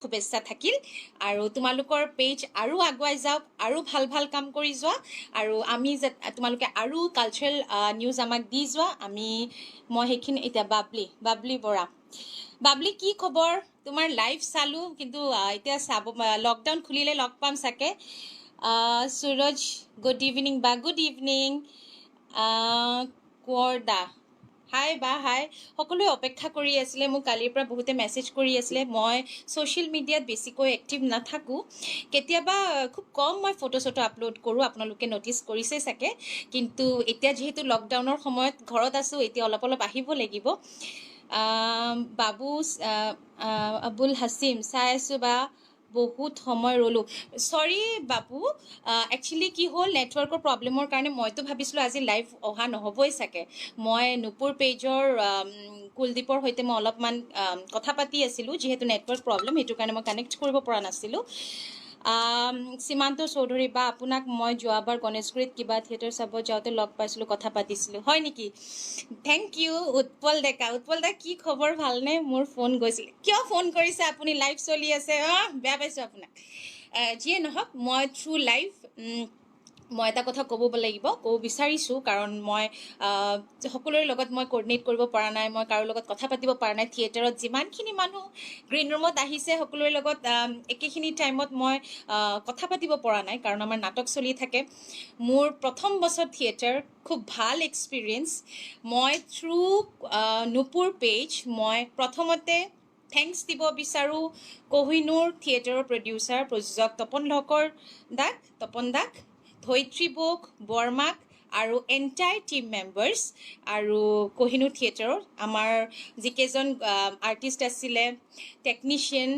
শুভেচ্ছা থাকিল আৰু তোমালোকৰ পেজ আৰু আগুৱাই যাওক আৰু ভাল ভাল কাম কৰি যোৱা আৰু আমি তোমালোকে আৰু কালচাৰেল নিউজ আমাক দি যোৱা মই সেইখিনি এতিয়া বাবলি বৰা বাবলি কি খবৰ তোমাৰ লাইভ চালো কিন্তু এতিয়া চাব লকডাউন খুলিলে লগ পাম চাগে সুৰজ গুড ইভিনিং বা গুড ইভিনিং কোৱৰদা হাই বা হাই সকলোৱে অপেক্ষা কৰি আছিলে মোক কালিৰ পৰা বহুতে মেছেজ কৰি আছিলে মই ছ'চিয়েল মিডিয়াত বেছিকৈ এক্টিভ নাথাকোঁ কেতিয়াবা খুব কম মই ফটো চটো আপলোড কৰোঁ আপোনালোকে ন'টিছ কৰিছে চাগে কিন্তু এতিয়া যিহেতু লকডাউনৰ সময়ত ঘৰত আছোঁ এতিয়া অলপ অলপ আহিব লাগিব বাবু আবুল হাছিম চাই আছোঁ বা বহুত সময় ৰ'লোঁ চৰি বাবু একচুৱেলি কি হ'ল নেটৱৰ্কৰ প্ৰব্লেমৰ কাৰণে মইতো ভাবিছিলোঁ আজি লাইভ অহা নহ'বই চাগে মই নুপুৰ পেজৰ কুলদীপৰ সৈতে মই অলপমান কথা পাতি আছিলোঁ যিহেতু নেটৱৰ্ক প্ৰব্লেম সেইটো কাৰণে মই কানেক্ট কৰিব পৰা নাছিলোঁ সীমান্ত চৌধুৰী বা আপোনাক মই যোৱাবাৰ গণেশগুৰিত কিবা থিয়েটাৰ চাব যাওঁতে লগ পাইছিলোঁ কথা পাতিছিলোঁ হয় নেকি থেংক ইউ উৎপল দা কি খবৰ ভালনে মোৰ ফোন গৈছিলে কিয় ফোন কৰিছে আপুনি লাইভ চলি আছে বেয়া পাইছোঁ আপোনাক যিয়ে নহওক মই থ্ৰু লাইভ মই এটা কথা ক'ব বিচাৰিছোঁ কাৰণ মই সকলোৰে লগত মই কোঅৰ্ডিনেট কৰিব পৰা নাই মই কাৰো লগত কথা পাতিব পৰা নাই থিয়েটাৰত যিমানখিনি মানুহ গ্ৰীণ ৰুমত আহিছে সকলোৰে লগত একেখিনি টাইমত মই কথা পাতিব পৰা নাই কাৰণ আমাৰ নাটক চলি থাকে মোৰ প্ৰথম বছৰ থিয়েটাৰ খুব ভাল এক্সপিৰিয়েঞ্চ মই থ্ৰু নুপুৰ পেজ মই প্ৰথমতে থেংকছ দিব বিচাৰোঁ কোহিনুৰ থিয়েটাৰৰ প্ৰযোজক তপন দাক ধৈত্ৰী বৌক বৰ্মাক আৰু এণ্টায়াৰ টিম মেম্বাৰ্ছ আৰু কোহিনুৰ থিয়েটাৰৰ আমাৰ যিকেইজন আৰ্টিষ্ট আছিলে টেকনিচিয়ান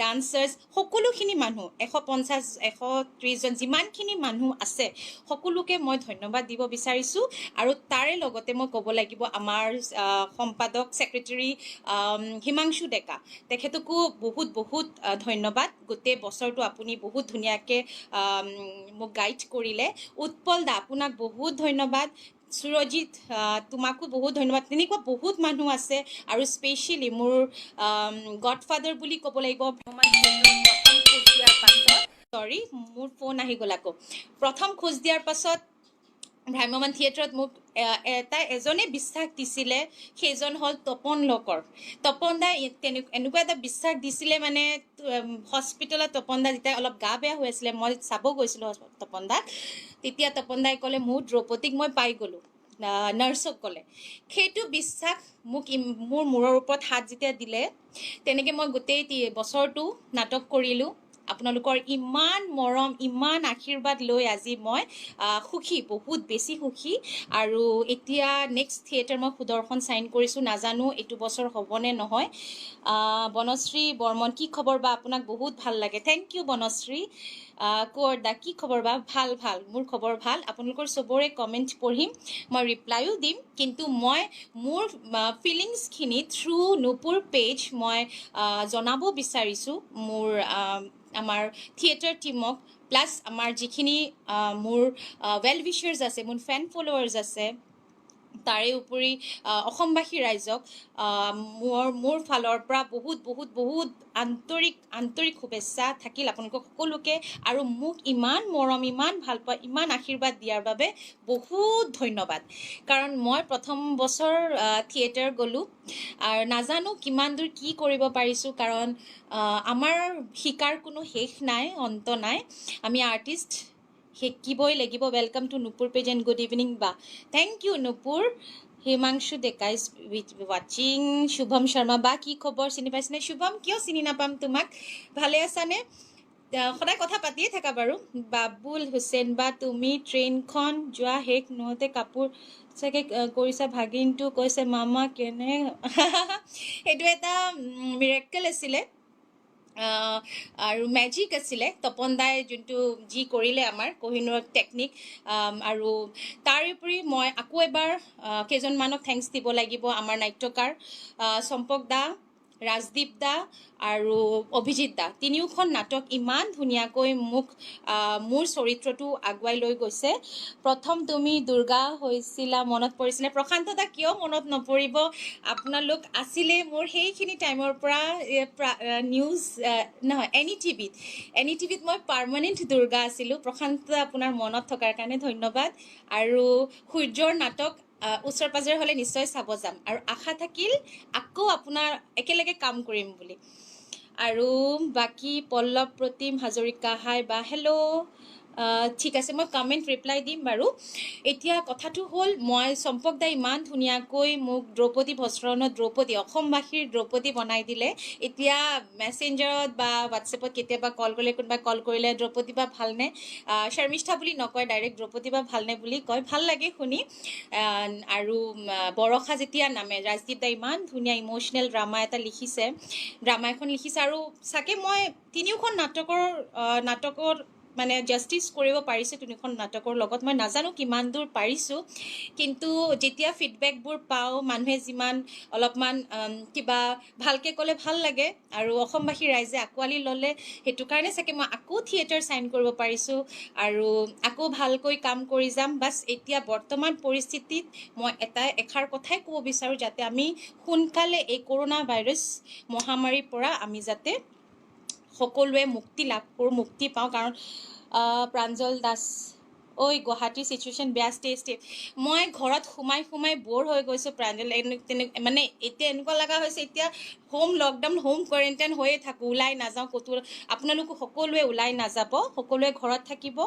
ডান্সাৰ্ছ সকলোখিনি মানুহ 150-130জন যিমানখিনি মানুহ আছে সকলোকে মই ধন্যবাদ দিব বিচাৰিছোঁ আৰু তাৰে লগতে মই ক'ব লাগিব আমাৰ সম্পাদক ছেক্ৰেটাৰী হিমাংশু ডেকা তেখেতকো বহুত ধন্যবাদ গোটেই বছৰটো আপুনি বহুত ধুনীয়াকৈ মোক গাইড কৰিলে উৎপল দা আপোনাক বহুত ধন্যবাদ সুৰজিত তোমাকো বহুত ধন্যবাদ তেনেকুৱা বহুত মানুহ আছে আৰু স্পেচিয়েলি মোৰ গডফাদাৰ বুলি ক'ব লাগিব চৰি মোৰ ফোন আহি গ'ল আকৌ প্ৰথম খোজ দিয়াৰ পাছত ভ্ৰাম্যমান থিয়েটাৰত মোক এজনে বিশ্বাস দিছিলে সেইজন হ'ল তপন দাই এনেকুৱা এটা বিশ্বাস দিছিলে মানে হস্পিটেলত তপন দা যেতিয়া অলপ গা বেয়া হৈ আছিলে মই চাব গৈছিলোঁ তপন দাক তেতিয়া তপন দাই ক'লে মোৰ দ্ৰৌপদীক মই পাই গ'লোঁ নাৰ্ছক ক'লে সেইটো বিশ্বাস মোক মোৰ মূৰৰ ওপৰত হাত যেতিয়া দিলে তেনেকৈ মই গোটেই বছৰটো নাটক কৰিলোঁ আপোনালোকৰ ইমান মৰম ইমান আশীৰ্বাদ লৈ আজি মই সুখী বহুত বেছি সুখী আৰু এতিয়া নেক্সট থিয়েটাৰ মই সুদৰ্শন চাইন কৰিছোঁ নাজানো এইটো বছৰ হ'বনে নহয় বনশ্ৰী বৰ্মন কি খবৰ বা আপোনাক বহুত ভাল লাগে থেংক ইউ বনশ্ৰী কোৱৰদা কি খবৰ বা ভাল মোৰ খবৰ ভাল আপোনালোকৰ চবৰে কমেণ্ট পঢ়িম মই ৰিপ্লাইও দিম কিন্তু মই মোৰ ফিলিংছখিনি থ্ৰু নুপুৰ পেজ মই জনাব বিচাৰিছোঁ মোৰ আমাৰ থিয়েটাৰ টীমক প্লাছ আমাৰ যিখিনি মোৰ ৱেল উইচাৰ্ছ আছে মোৰ ফেন ফলোৱাৰ্ছ আছে তাৰে উপৰি অসমবাসী ৰাইজক মোৰ ফালৰ পৰা বহুত আন্তৰিক শুভেচ্ছা থাকিল আপোনালোকক সকলোকে আৰু মোক ইমান মৰম ইমান ভাল পোৱা ইমান আশীৰ্বাদ দিয়াৰ বাবে বহুত ধন্যবাদ কাৰণ মই প্ৰথম বছৰ থিয়েটাৰ গ'লোঁ আৰু নাজানো কিমান দূৰ কি কৰিব পাৰিছোঁ কাৰণ আমাৰ শিকাৰ কোনো শেষ নাই অন্ত নাই আমি আৰ্টিষ্ট শিকিবই লাগিব welcome to Nupur page and good evening বা thank you Nupur Himanshu Deka is ৱাচিং শুভম শৰ্মা বা কি খবৰ চিনি পাইছেনে শুভম কিয় চিনি নাপাম তোমাক ভালে আছানে সদায় কথা পাতিয়ে থাকা বাৰু বাবুল হুছেইন বা তুমি ট্ৰেইনখন যোৱা শেষ নহওঁতে কাপোৰ চাগে কৰিছা ভাগিনটো কৈছে মামা কেনে সেইটো এটা মিৰেকল আছিলে আৰু মেজিক আছিলে তপন দাই যোনটো যি কৰিলে আমাৰ কোহিনুৰ টেকনিক আৰু তাৰ উপৰি মই আকৌ এবাৰ কেইজনমানক থেংকছ দিব লাগিব আমাৰ নাট্যকাৰ চম্পক দা ৰাজদীপ দা আৰু অভিজিত দা তিনিওখন নাটক ইমান ধুনীয়াকৈ মোক মোৰ চৰিত্ৰটো আগুৱাই লৈ গৈছে। প্ৰথম তুমি দুৰ্গা হৈছিলা মনত পৰিছিলে, প্ৰশান্ত দা কিয় মনত নপৰিব, আপোনালোক আছিলে মোৰ সেইখিনি টাইমৰ পৰা নিউজ নহয় এনি টিভিত মই পাৰ্মানেণ্ট দুৰ্গা আছিলোঁ। প্ৰশান্ত দা আপোনাৰ মনত থকাৰ কাৰণে ধন্যবাদ। আৰু সূৰ্যৰ নাটক ওচৰ পাজৰে হ'লে নিশ্চয় চাব যাম, আৰু আশা থাকিল আকৌ আপোনাৰ একেলগে কাম কৰিম বুলি। আৰু বাকী পল্লৱ প্ৰতিম হাজৰিকা, হাই বা হেল্ল', ঠিক আছে, মই কমেণ্ট ৰিপ্লাই দিম বাৰু। এতিয়া কথাটো হ'ল, মই চম্পক দাই ইমান ধুনীয়াকৈ মোক দ্ৰৌপদী বস্ত্ৰহৰণত দ্ৰৌপদী, অসমবাসীৰ দ্ৰৌপদী বনাই দিলে। এতিয়া মেছেঞ্জাৰত বা হোৱাটছএপত কেতিয়াবা কল কৰিলে, কোনোবাই কল কৰিলে দ্ৰৌপদী বা ভালনে, শৰ্মিষ্ঠা বুলি নকয়, ডাইৰেক্ট দ্ৰৌপদী বা ভালনে বুলি কয়, ভাল লাগে শুনি। আৰু বৰষা যেতিয়া নামে, ৰাজদীপ দাই ইমান ধুনীয়া ইম'চনেল ড্ৰামা এটা লিখিছে, ড্ৰামা এখন লিখিছে। আৰু চাগে মই তিনিওখন নাটকৰ মানে জাষ্টিছ কৰিব পাৰিছোঁ তিনিখন নাটকৰ লগত, মই নাজানো কিমান দূৰ পাৰিছোঁ, কিন্তু যেতিয়া ফিডবেকবোৰ পাওঁ, মানুহে যিমান অলপমান কিবা ভালকৈ ক'লে ভাল লাগে, আৰু অসমবাসী ৰাইজে আঁকোৱালি ল'লে, সেইটো কাৰণে চাগে মই আকৌ থিয়েটাৰ চাইন কৰিব পাৰিছোঁ আৰু আকৌ ভালকৈ কাম কৰি যাম। বাছ এতিয়া বৰ্তমান পৰিস্থিতিত মই এষাৰ কথাই ক'ব বিচাৰোঁ, যাতে আমি সোনকালে এই কৰোণা ভাইৰাছ মহামাৰীৰ পৰা আমি যাতে সকলোৱে মুক্তি লাভ কৰোঁ, মুক্তি পাওঁ। কাৰণ প্ৰাঞ্জল দাস, ঐ গুৱাহাটীৰ চিচুৱেশ্যন বেয়া, ষ্টে। মই ঘৰত সোমাই ব'ৰ হৈ গৈছোঁ প্ৰাঞ্জল, মানে এতিয়া এনেকুৱা লগা হৈছে এতিয়া হোম লকডাউন, হোম কোৱাৰেণ্টাইন হৈয়ে থাকোঁ, ওলাই নাযাওঁ ক'তো। আপোনালোকো সকলোৱে ওলাই নাযাব, সকলোৱে ঘৰত থাকিব,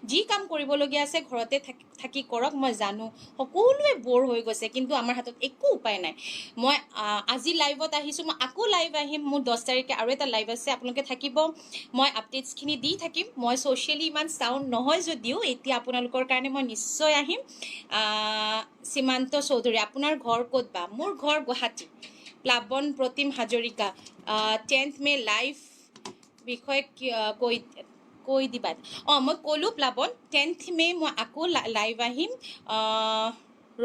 যি কাম কৰিবলগীয়া আছে ঘৰতে থাকি কৰক। মই জানো সকলোৱে ব'ৰ হৈ গৈছে, কিন্তু আমাৰ হাতত একো উপায় নাই। মই আজি লাইভত আহিছোঁ, মই আকৌ লাইভ আহিম, মোৰ 10 তাৰিখে আৰু এটা লাইভ আছে, আপোনালোকে থাকিব, মই আপডেটছখিনি দি থাকিম। মই ছ'চিয়েলি ইমান চাউণ্ড নহয় যদিও এতিয়া আপোনালোকৰ কাৰণে মই নিশ্চয় আহিম। সীমান্ত চৌধুৰী, আপোনাৰ ঘৰ ক'ত বা? মোৰ ঘৰ গুৱাহাটী। প্লাৱন প্ৰতিম হাজৰিকা, 10th মে লাইভ বিষয়ে কৈ দিবা। মই ক'লোঁ প্লাৱন, 10th মে মই আকৌ লাইভ আহিম।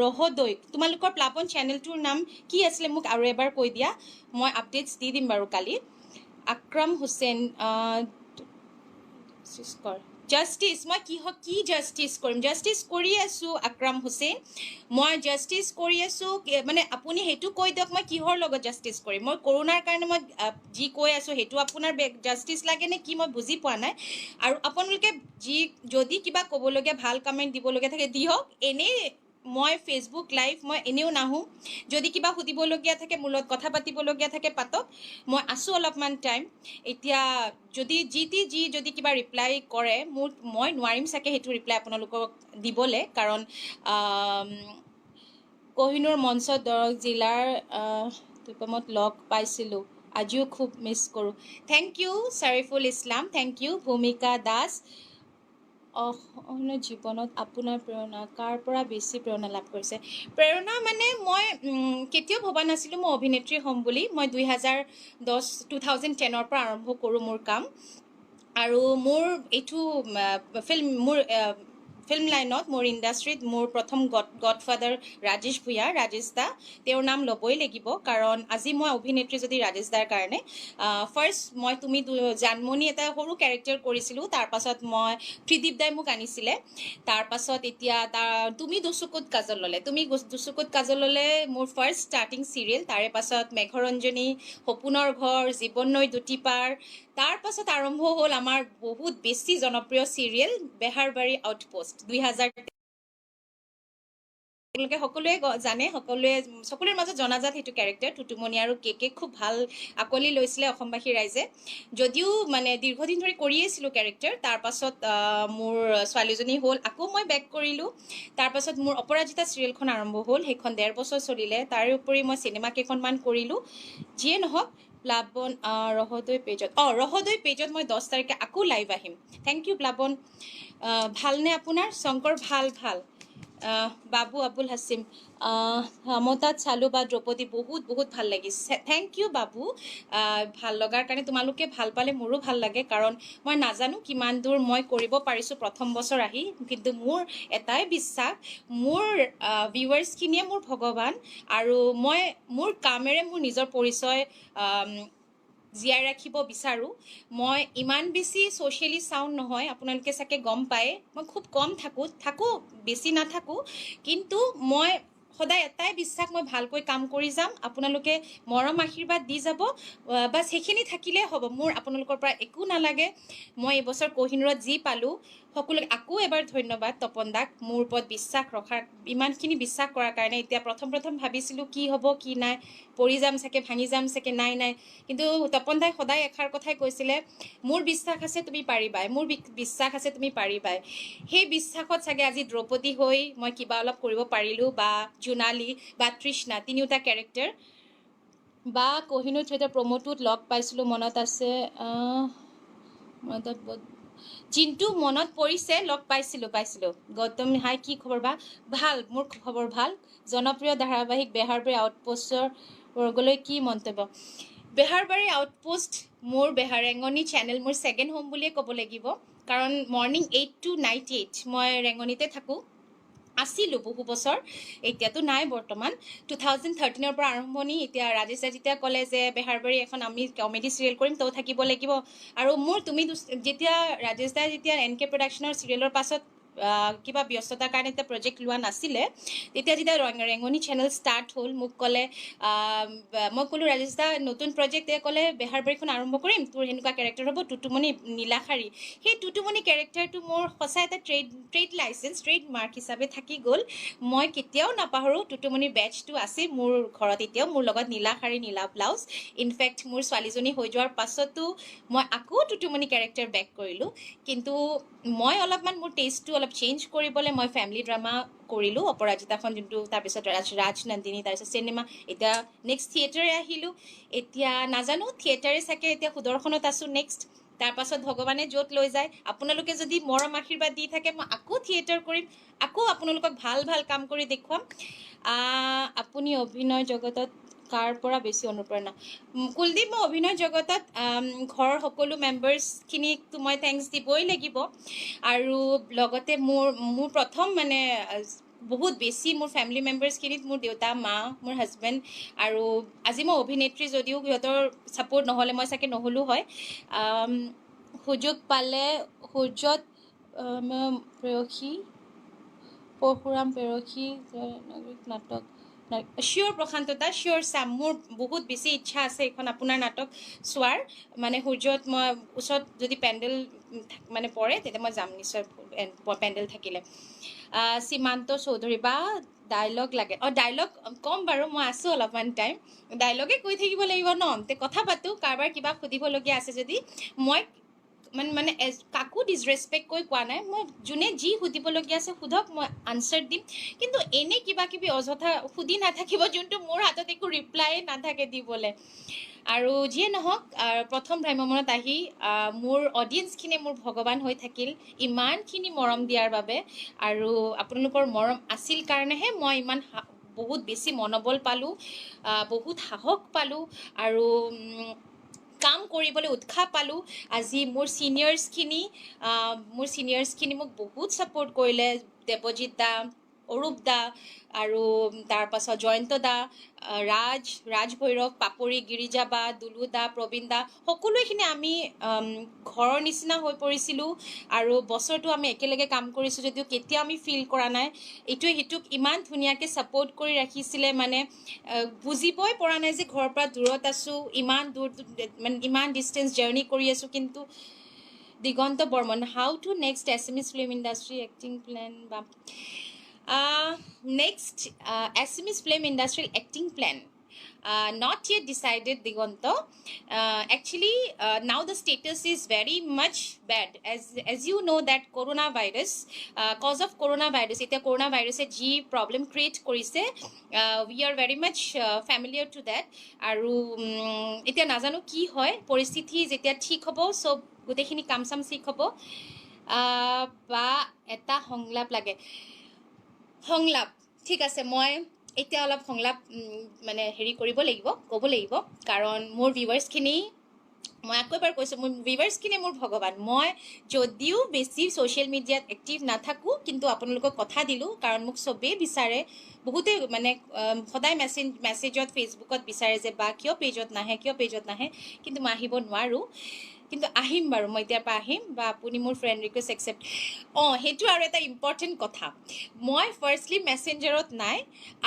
ৰহদৈ, তোমালোকৰ প্লাৱন চেনেলটোৰ নাম কি আছিলে মোক আৰু এবাৰ কৈ দিয়া, মই আপডেটছ দি দিম বাৰু কালি। আক্ৰম হুছেইন, জাষ্টিছ, মই কি জাষ্টিছ কৰিম? জাষ্টিছ কৰি আছোঁ আক্ৰম হুছেইন, মই জাষ্টিছ কৰি আছোঁ। মানে আপুনি সেইটো কৈ দিয়ক, মই কিহৰ লগত জাষ্টিছ কৰিম? মই কৰোণাৰ কাৰণে মই যি কৈ আছোঁ সেইটো আপোনাৰ জাষ্টিছ লাগে নে কি, মই বুজি পোৱা নাই। আৰু আপোনালোকে যদি কিবা ক'বলগীয়া, ভাল কমেণ্ট দিবলগীয়া থাকে দিয়ক, এনেই মই ফেচবুক লাইভ মই এনেও নাহোঁ। যদি কিবা সুধিবলগীয়া থাকে, মোৰ লগত কথা পাতিবলগীয়া থাকে, পাতক, মই আছোঁ অলপমান টাইম। এতিয়া যদি কিবা ৰিপ্লাই কৰে, মই নোৱাৰিম চাগে সেইটো ৰিপ্লাই আপোনালোকক দিবলৈ, কাৰণ কহিনুৰ মঞ্চত দৰং জিলাৰ টুকমত লগ পাইছিলোঁ, আজিও খুব মিছ কৰোঁ। Thank you Shariful Islam, thank you. Bhumika Das, জীৱনত আপোনাৰ প্ৰেৰণা কাৰ পৰা বেছি প্ৰেৰণা লাভ কৰিছে? প্ৰেৰণা মানে মই কেতিয়াও ভবা নাছিলোঁ মই অভিনেত্ৰী হ'ম বুলি। মই 2010 পৰা আৰম্ভ কৰোঁ মোৰ কাম, আৰু মোৰ এইটো ফিল্ম লাইনত, মোৰ ইণ্ডাষ্ট্ৰীত মোৰ প্ৰথম গডফাদাৰ ৰাজেশ ভূঞা, ৰাজেশ দা, তেওঁৰ নাম ল'বই লাগিব, কাৰণ আজি মই অভিনেত্ৰী যদি ৰাজেশ দাৰ কাৰণে। ফাৰ্ষ্ট মই তুমি জানমণি এটা সৰু কেৰেক্টাৰ কৰিছিলোঁ, তাৰপাছত মই ত্ৰিদীপ দাই মোক আনিছিলে, তাৰপাছত এতিয়া তুমি দুচকুত কাজল ল'লে, মোৰ ফাৰ্ষ্ট ষ্টাৰ্টিং চিৰিয়েল, তাৰে পাছত মেঘৰঞ্জনী, সপোনৰ ঘৰ, জীৱন নৈ দুটি পাৰ, তাৰ পাছত আৰম্ভ হ'ল আমাৰ বহুত বেছি জনপ্ৰিয় চিৰিয়েল বেহাৰবাৰী আউটপোষ্ট 2000। তেওঁলোকে সকলোৱে জানে, সকলোৰে মাজত জনাজাত সেইটো কেৰেক্টাৰ। টুটুমণি আৰু কে খুব ভাল আঁকোৱালি লৈছিলে অসমবাসী ৰাইজে, যদিও মানে দীৰ্ঘদিন ধৰি কৰিয়েছিলোঁ কেৰেক্টাৰ। তাৰপাছত মোৰ ছোৱালীজনী হ'ল, আকৌ মই বেক কৰিলোঁ। তাৰপাছত মোৰ অপৰাজিতা চিৰিয়েলখন আৰম্ভ হ'ল, সেইখন 1.5 বছৰ চলিলে। তাৰ উপৰি মই চিনেমা কেইখনমান কৰিলোঁ। যিয়ে নহওক, প্লাৱন ৰহদৈ পেজত মই 10 তাৰিখে আকৌ লাইভ আহিম। Thank you Plabon. ভালনে আপোনাৰ? শংকৰ, ভাল। বাবু আবুল হাছিম মই তাত চালোঁ বা দ্ৰৌপদী বহুত ভাল লাগিছে থেংক ইউ বাবু ভাল লগাৰ কাৰণে তোমালোকে ভাল পালে মোৰো ভাল লাগে কাৰণ মই নাজানো কিমান দূৰ মই কৰিব পাৰিছোঁ প্ৰথম বছৰ আহি কিন্তু মোৰ এটাই বিশ্বাস মোৰ ভিউৱাৰ্ছখিনিয়ে মোৰ ভগৱান আৰু মই মোৰ কামেৰে মোৰ নিজৰ পৰিচয় জীয়াই ৰাখিব বিচাৰোঁ মই ইমান বেছি ছ'চিয়েলি চাউণ্ড নহয় আপোনালোকে চাগে গম পায় মই খুব কম থাকোঁ বেছি নাথাকোঁ কিন্তু মই সদায় এটাই বিশ্বাস মই ভালকৈ কাম কৰি যাম আপোনালোকে মৰম আশীৰ্বাদ দি যাব বাছ সেইখিনি থাকিলেই হ'ব মোৰ আপোনালোকৰ পৰা একো নালাগে মই এইবছৰ কোহিনুৰত যি পালোঁ সকলোকে আকৌ এবাৰ ধন্যবাদ তপন দাক মোৰ ওপৰত বিশ্বাস ৰখাৰ ইমানখিনি বিশ্বাস কৰাৰ কাৰণে এতিয়া প্ৰথম ভাবিছিলোঁ কি হ'ব কি নাই পৰি যাম চাগে ভাঙি যাম চাগে নাই কিন্তু তপন দাই সদায় এষাৰ কথাই কৈছিলে মোৰ বিশ্বাস আছে তুমি পাৰিবাই মোৰ বিশ্বাস আছে তুমি পাৰিবাই সেই বিশ্বাসত চাগে আজি দ্ৰৌপদী হৈ মই কিবা অলপ কৰিব পাৰিলোঁ বা জোনালী বা তৃষ্ণা তিনিওটা কেৰেক্টাৰ বা কোহিনুৰ থিয়েটাৰ প্ৰমোটোত লগ পাইছিলোঁ মনত আছে জিন্তু মনত পৰিছে লগ পাইছিলোঁ গৌতম হাই কি খবৰ বা ভাল মোৰ খবৰ ভাল জনপ্ৰিয় ধাৰাবাহিক বেহাৰবাৰী আউটপোষ্টৰ বৰ্গলৈ কি মন্তব্য বেহাৰবাৰী আউটপোষ্ট মোৰ ৰেঙনি চেনেল মোৰ ছেকেণ্ড হোম বুলিয়ে ক'ব লাগিব কাৰণ মৰ্ণিং 8 to night 8 মই ৰেঙনিতে থাকোঁ আছিলোঁ বহু বছৰ এতিয়াতো নাই বৰ্তমান 2013 পৰা আৰম্ভণি এতিয়া ৰাজেশে যেতিয়া ক'লে যে বেহাৰবাৰী এখন আমি কমেডি চিৰিয়েল কৰিম তও থাকিব লাগিব আৰু মোৰ তুমি যেতিয়া ৰাজেশ দাই যেতিয়া NK প্ৰডাকশ্যনৰ চিৰিয়েলৰ পাছত কিবা ব্যস্ততাৰ কাৰণে এটা প্ৰজেক্ট লোৱা নাছিলে তেতিয়া যেতিয়া ৰেঙনি চেনেল ষ্টাৰ্ট হ'ল মোক ক'লে মই ক'লোঁ ৰাজেশ দা নতুন প্ৰজেক্ট ক'লে বেহাৰবাৰীখন আৰম্ভ কৰিম তোৰ সেনেকুৱা কেৰেক্টাৰ হ'ব টুটুমণি নীলাশাৰী সেই টুটুমণি কেৰেক্টাৰটো মোৰ সঁচা এটা ট্ৰেড লাইচেঞ্চ ট্ৰেড মাৰ্ক হিচাপে থাকি গ'ল মই কেতিয়াও নাপাহৰোঁ টুটুমণি বেটচটো আছে মোৰ ঘৰত এতিয়াও মোৰ লগত নীলাশাৰী নীলা ব্লাউজ ইনফেক্ট মোৰ ছোৱালীজনী হৈ যোৱাৰ পাছতো মই আকৌ টুটুমণি কেৰেক্টাৰ বেক কৰিলোঁ কিন্তু মই অলপমান মোৰ টেষ্টটো অলপ চেঞ্জ কৰিবলৈ মই ফেমিলি ড্ৰামা কৰিলোঁ অপৰাজিতাখন যোনটো তাৰপিছত ৰাজনন্দিনী তাৰপিছত চিনেমা এতিয়া নেক্সট থিয়েটাৰে আহিলোঁ এতিয়া নাজানো থিয়েটাৰে চাগে এতিয়া সুদৰ্শনত আছোঁ নেক্সট তাৰপাছত ভগৱানে য'ত লৈ যায় আপোনালোকে যদি মৰম আশীৰ্বাদ দি থাকে মই আকৌ থিয়েটাৰ কৰিম আকৌ আপোনালোকক ভাল কাম কৰি দেখুৱাম আপুনি অভিনয় জগতত কাৰ পৰা বেছি অনুপ্ৰেৰণা কুলদীপ মই অভিনয় জগতত ঘৰৰ সকলো মেম্বাৰ্ছখিনিকতো মই থেংকছ দিবই লাগিব আৰু লগতে মোৰ প্ৰথম মানে বহুত বেছি মোৰ ফেমিলি মেম্বাৰ্ছখিনিত মোৰ দেউতা মা মোৰ হাজবেণ্ড আৰু আজি মই অভিনেত্ৰী যদিও সিহঁতৰ ছাপোৰ্ট নহ'লে মই চাগে নহ'লো হয় সুযোগ পালে সূৰ্যত প্ৰেয়সী পৰশুৰাম প্ৰেয়সী নাটক চিয়'ৰ প্ৰশান্ততা চিয়'ৰ চাম মোৰ বহুত বেছি ইচ্ছা আছে এইখন আপোনাৰ নাটক চোৱাৰ মানে সূৰ্যত মই ওচৰত যদি পেণ্ডেল মানে পৰে তেতিয়া মই যাম নিশ্চয় পেণ্ডেল থাকিলে সীমান্ত চৌধুৰী বা ডাইলগ লাগে ডাইলগ ক'ম বাৰু মই আছোঁ অলপমান টাইম ডাইলগে কৈ থাকিব লাগিব ন কথা পাতোঁ কাৰোবাৰ কিবা সুধিবলগীয়া আছে যদি মই মানে কাকো ডিছৰেচপেক্ট কৰি কোৱা নাই মই যোনে যি সুধিবলগীয়া আছে সোধক মই আনচাৰ দিম কিন্তু এনেই কিবা কিবি অযথা সুধি নাথাকিব যোনটো মোৰ হাতত একো ৰিপ্লাই নাথাকে দিবলৈ আৰু যিয়ে নহওক প্ৰথম ভ্ৰাম্যমানত আহি মোৰ অডিয়েঞ্চখিনিয়ে মোৰ ভগৱান হৈ থাকিল ইমানখিনি মৰম দিয়াৰ বাবে আৰু আপোনালোকৰ মৰম আছিল কাৰণেহে মই ইমান বহুত বেছি মনোবল পালোঁ বহুত সাহস পালোঁ আৰু কাম কৰিবলৈ উৎসাহ পালোঁ আজি মোৰ ছিনিয়ৰ্ছখিনি মোক বহুত ছাপোৰ্ট কৰিলে দেৱজিৎ দা অৰূপ দা আৰু তাৰপাছত জয়ন্ত দা ৰাজ ভৈৰৱ পাপৰি গিৰিজা বা দুলু দা প্ৰবীণ দা সকলোখিনি আমি ঘৰৰ নিচিনা হৈ পৰিছিলোঁ আৰু বছৰটো আমি একেলগে কাম কৰিছোঁ যদিও কেতিয়াও আমি ফিল কৰা নাই ইটোৱে সিটোক ইমান ধুনীয়াকৈ ছাপোৰ্ট কৰি ৰাখিছিলে মানে বুজিবই পৰা নাই যে ঘৰৰ পৰা দূৰত আছোঁ ইমান দূৰ মানে ইমান ডিষ্টেঞ্চ জাৰ্ণি কৰি আছোঁ কিন্তু Diganta Barman how to next Assamese film industry acting plan বা next Assamese film industrial acting plan not yet decided Digonto actually now the status is very much bad as you know that coronavirus cause of coronavirus eta coronavirus e g problem create korise we are very much familiar to that aru eta najano ki hoy poristithi jetia thik hobo sob gotekhini kam sam sik hobo ba eta honglap lage সংলাপ ঠিক আছে মই এতিয়া অলপ সংলাপ মানে হেৰি কৰিব লাগিব ক'ব লাগিব কাৰণ মোৰ ভিউৱাৰ্ছখিনি মই আকৌ এবাৰ কৈছোঁ মোৰ ভিউৱাৰ্ছখিনি মোৰ ভগৱান মই যদিও বেছি ছ'চিয়েল মিডিয়াত এক্টিভ নাথাকোঁ কিন্তু আপোনালোকক কথা দিলোঁ কাৰণ মোক চবেই বিচাৰে বহুতে মানে সদায় মেছেজত ফেচবুকত বিচাৰে যে বা কিয় পেজত নাহে কিন্তু মই আহিব নোৱাৰোঁ কিন্তু আহিম বাৰু মই এতিয়াৰ পৰা আহিম বা আপুনি মোৰ ফ্ৰেণ্ড ৰিকুৱেষ্ট একচেপ্ট সেইটো আৰু এটা ইম্পৰ্টেণ্ট কথা মই ফাৰ্ষ্টলি মেছেঞ্জাৰত নাই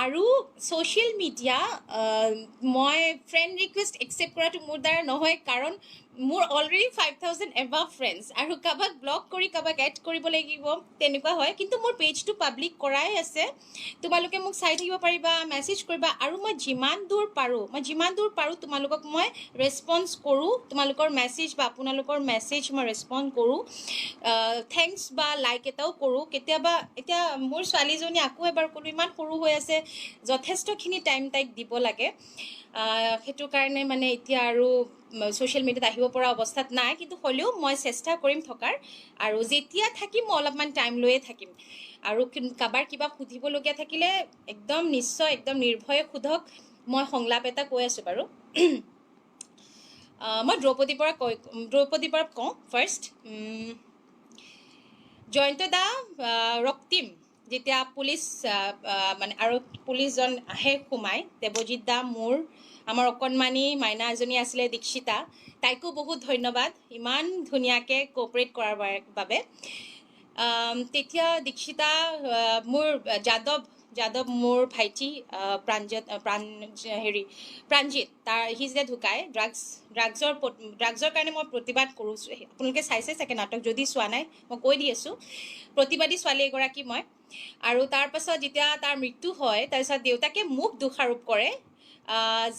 আৰু ছ'চিয়েল মিডিয়া মই ফ্ৰেণ্ড ৰিকুৱেষ্ট একচেপ্ট কৰাটো মোৰ দ্বাৰা নহয় কাৰণ মোৰ অলৰেডি 5000 এবাভ ফ্ৰেণ্ডছ আৰু কাৰোবাক ব্লক কৰি কাৰোবাক এড কৰিব লাগিব তেনেকুৱা হয় কিন্তু মোৰ পেজটো পাব্লিক কৰাই আছে তোমালোকে মোক চাই থাকিব পাৰিবা মেছেজ কৰিবা আৰু মই যিমান দূৰ পাৰোঁ তোমালোকক মই ৰেছপন্স কৰোঁ তোমালোকৰ মেছেজ বা আপোনালোকৰ মেছেজ মই ৰেছপন্স কৰোঁ থেংকছ বা লাইক এটাও কৰোঁ কেতিয়াবা এতিয়া মোৰ ছোৱালীজনী আকৌ এবাৰ ক'লোঁ ইমান সৰু হৈ আছে যথেষ্টখিনি টাইম তাইক দিব লাগে সেইটো কাৰণে মানে এতিয়া আৰু ছ'চিয়েল মিডিয়াত আহিব পৰা অৱস্থাত নাই কিন্তু হ'লেও মই চেষ্টা কৰিম থকাৰ আৰু যেতিয়া থাকিম মই অলপমান টাইম লৈয়ে থাকিম আৰু কাৰোবাৰ কিবা সুধিবলগীয়া থাকিলে একদম নিশ্চয় একদম নিৰ্ভয়ে সোধক মই সংলাপ এটা কৈ আছোঁ বাৰু মই দ্ৰৌপদীৰ পৰা কওঁ ফাৰ্ষ্ট জয়ন্তদা ৰক্তিম যেতিয়া পুলিচ মানে আৰু পুলিচজন আহে সোমাই দেৱজিৎ দা মোৰ আমাৰ অকণমানি মাইনা এজনী আছিলে দীক্ষিতা তাইকো বহুত ধন্যবাদ ইমান ধুনীয়াকৈ কোঅপাৰেট কৰাৰ বাবে তেতিয়া দীক্ষিতা মোৰ যাদৱ মোৰ ভাইটি প্ৰাণজিত তাৰ সি যেতিয়া ঢুকায় ড্ৰাগছৰ কাৰণে মই প্ৰতিবাদ কৰোঁ আপোনালোকে চাইছে চাগে নাটক যদি চোৱা নাই মই কৈ দি আছোঁ প্ৰতিবাদী ছোৱালী এগৰাকী মই আৰু তাৰপাছত যেতিয়া তাৰ মৃত্যু হয় তাৰপিছত দেউতাকে মোক দোষাৰোপ কৰে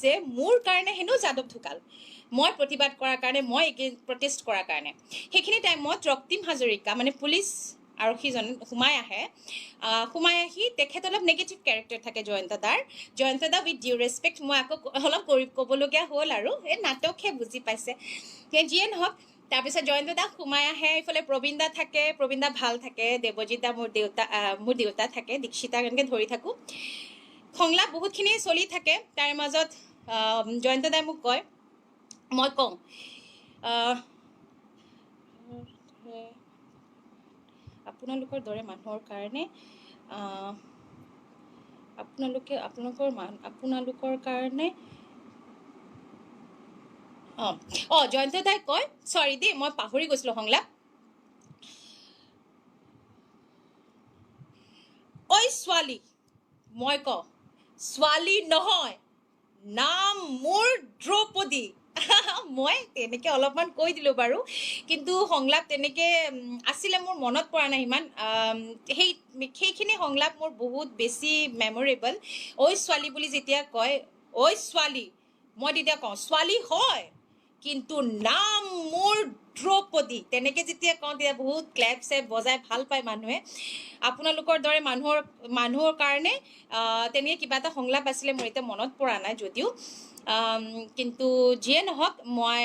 যে মোৰ কাৰণে হেনো যাদৱ ঢুকাল মই প্ৰতিবাদ কৰাৰ কাৰণে মই প্ৰটেষ্ট কৰাৰ কাৰণে সেইখিনি টাইমত ৰক্তিম হাজৰিকা মানে পুলিচ আৰক্ষীজন সোমাই আহি তেখেত অলপ নেগেটিভ কেৰেক্টাৰ থাকে জয়ন্তদা উইথ ডিউ ৰেচপেক্ট মই আকৌ অলপ ক'বলগীয়া হ'ল আৰু এই নাটকহে বুজি পাইছে যিয়ে নহওক তাৰপিছত জয়ন্তদা সোমাই আহে এইফালে প্ৰবীণদা থাকে প্ৰবীণদা ভাল থাকে দেৱজিৎ দা মোৰ দেউতা থাকে দীক্ষিতাক এনেকৈ ধৰি থাকোঁ সংলাপ বহুতখিনি চলি থাকে তাৰ মাজত জয়ন্তদাই মোক কয় মই কওঁ আপোনালোকৰ দৰে মানুহৰ কাৰণে আপোনালোকৰ কাৰণে জয়ন্তদাই কয় চৰি দেই মই পাহৰি গৈছিলোঁ সংলাপ ঐ ছোৱালী মই কওঁ ছোৱালী নহয় নাম মোৰ দ্ৰৌপদী মই তেনেকৈ অলপমান কৈ দিলোঁ বাৰু কিন্তু সংলাপ তেনেকৈ আছিলে মোৰ মনত পৰা নাই সিমান সেইখিনি সংলাপ মোৰ বহুত বেছি মেমৰেবল ঐ ছোৱালী বুলি যেতিয়া কয় ঐ ছোৱালী মই তেতিয়া কওঁ ছোৱালী হয় কিন্তু নাম মোৰ দ্ৰৌপদী তেনেকৈ যেতিয়া কওঁ তেতিয়া বহুত ক্লেপ চেপ বজাই ভাল পায় মানুহে আপোনালোকৰ দৰে মানুহৰ কাৰণে তেনেকৈ কিবা এটা সংলাপ আছিলে মোৰ এতিয়া মনত পৰা নাই যদিও কিন্তু যিয়ে নহওক মই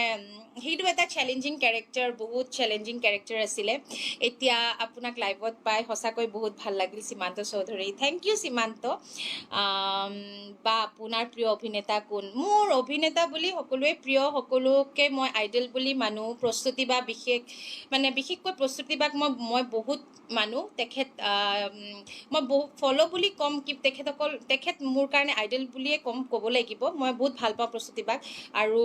সেইটো এটা চেলেঞ্জিং কেৰেক্টাৰ বহুত চেলেঞ্জিং কেৰেক্টাৰ আছিলে এতিয়া আপোনাক লাইভত পাই সঁচাকৈ বহুত ভাল লাগিল সীমান্ত চৌধুৰী থেংক ইউ সীমান্ত বা আপোনাৰ প্ৰিয় অভিনেতা কোন মোৰ অভিনেতা বুলি সকলোৱে প্ৰিয় সকলোকে মই আইডল বুলি মানো প্ৰস্তুতি বা বিশেষকৈ প্ৰস্তুতি বাক মই বহুত মানো মই বহুত ফ'ল' বুলি ক'ম কি তেখেত মোৰ কাৰণে আইডল বুলিয়ে ক'ব লাগিব মই বহুত ভাল পাওঁ প্ৰস্তুতি বাক আৰু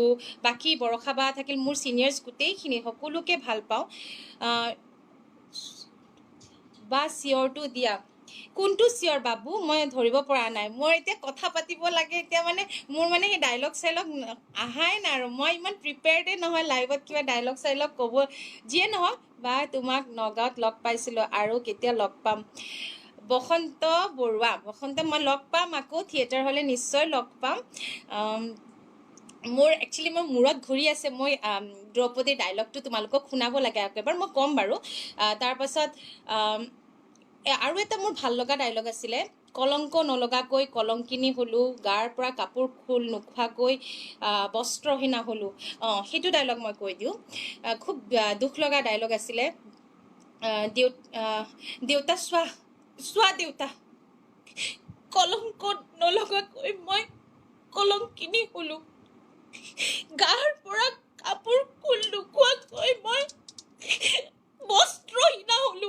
বাকী বৰষা বা থাকিল মোৰ ছিনিয়ৰ্ছ গোটেইখিনি সকলোকে ভাল পাওঁ বা চিয়ৰটো দিয়া কোনটো চিয়ৰ বাবু মই ধৰিব পৰা নাই মই এতিয়া কথা পাতিব লাগে এতিয়া মানে মোৰ মানে সেই ডাইলগ চাইলগ আহাই নাই আৰু মই ইমান প্ৰিপেয়াৰ্ডে নহয় লাইভত কিবা ডাইলগ চাইলগ ক'ব যিয়ে নহওক বা তোমাক নগাঁৱত লগ পাইছিলোঁ আৰু কেতিয়া লগ পাম বসন্ত বৰুৱা মই লগ পাম আকৌ থিয়েটাৰ হ'লে নিশ্চয় লগ পাম মোৰ একচুৱেলি মোৰ মূৰত ঘূৰি আছে মই দ্ৰৌপদীৰ ডাইলগটো তোমালোকক শুনাব লাগে একেবাৰ মই ক'ম বাৰু তাৰপাছত আৰু এটা মোৰ ভাল লগা ডাইলগ আছিলে কলংক নলগাকৈ কলংকিনী হ'লোঁ গাৰ পৰা কাপোৰ খোল নোখোৱাকৈ বস্ত্ৰহীনা হ'লোঁ সেইটো ডাইলগ মই কৈ দিওঁ খুব দুখ লগা ডাইলগ আছিলে দেউতা চোৱা দেউতা কলংকত নলগাকৈ মই কলংকিনী হলো গাৰ পৰা কাপোৰ ফুল লুকুৱাকৈ মই বস্ত্ৰহীনা হলো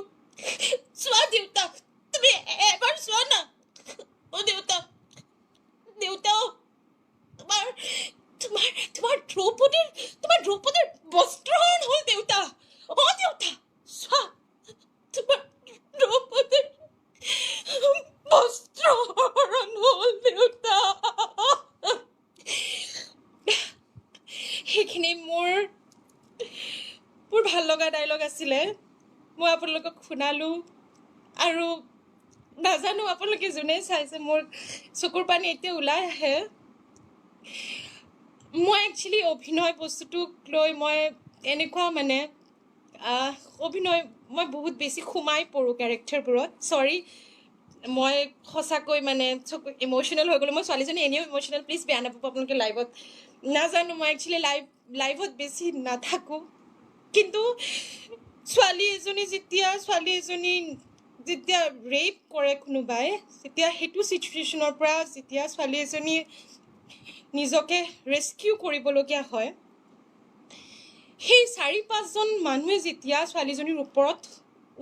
চোৱা দেউতা তুমি এবাৰ চোৱা না অ দেউতা দেউতা তোমাৰ তোমাৰ তোমাৰ দ্ৰৌপদীৰ বস্ত্ৰহৰণ হ'ল দেউতা অ দেউতা চোৱা তোমাৰ দ্ৰৌপদীৰ বস্ত্ৰহৰণ হ'ল দেউতা সেইখিনি মোৰ ভাল লগা ডাইলগ আছিলে মই আপোনালোকক শুনালোঁ আৰু নাজানো আপোনালোকে যোনে চাইছে মোৰ চকুৰ পানী এতিয়া ওলাই আহে মই একচুৱেলি অভিনয় বস্তুটোক লৈ মই এনেকুৱা মানে অভিনয় মই বহুত বেছি সোমাই পৰোঁ কেৰেক্টাৰবোৰত চৰি মই সঁচাকৈ মানে ইম'শ্যনেল হৈ গ'লোঁ মই ছোৱালীজনী এনেও ইম'শ্যনেল প্লিজ বেয়া নাপাব আপোনালোকে লাইভত নাজানো মই একচুৱেলি লাইভত বেছি নাথাকোঁ কিন্তু ছোৱালী এজনী যেতিয়া ৰেপ কৰে কোনোবাই তেতিয়া সেইটো চিটুৱেশ্যনৰ পৰা যেতিয়া ছোৱালী এজনী নিজকে ৰেস্কিউ কৰিবলগীয়া হয় সেই 4-5জন মানুহে যেতিয়া ছোৱালীজনীৰ ওপৰত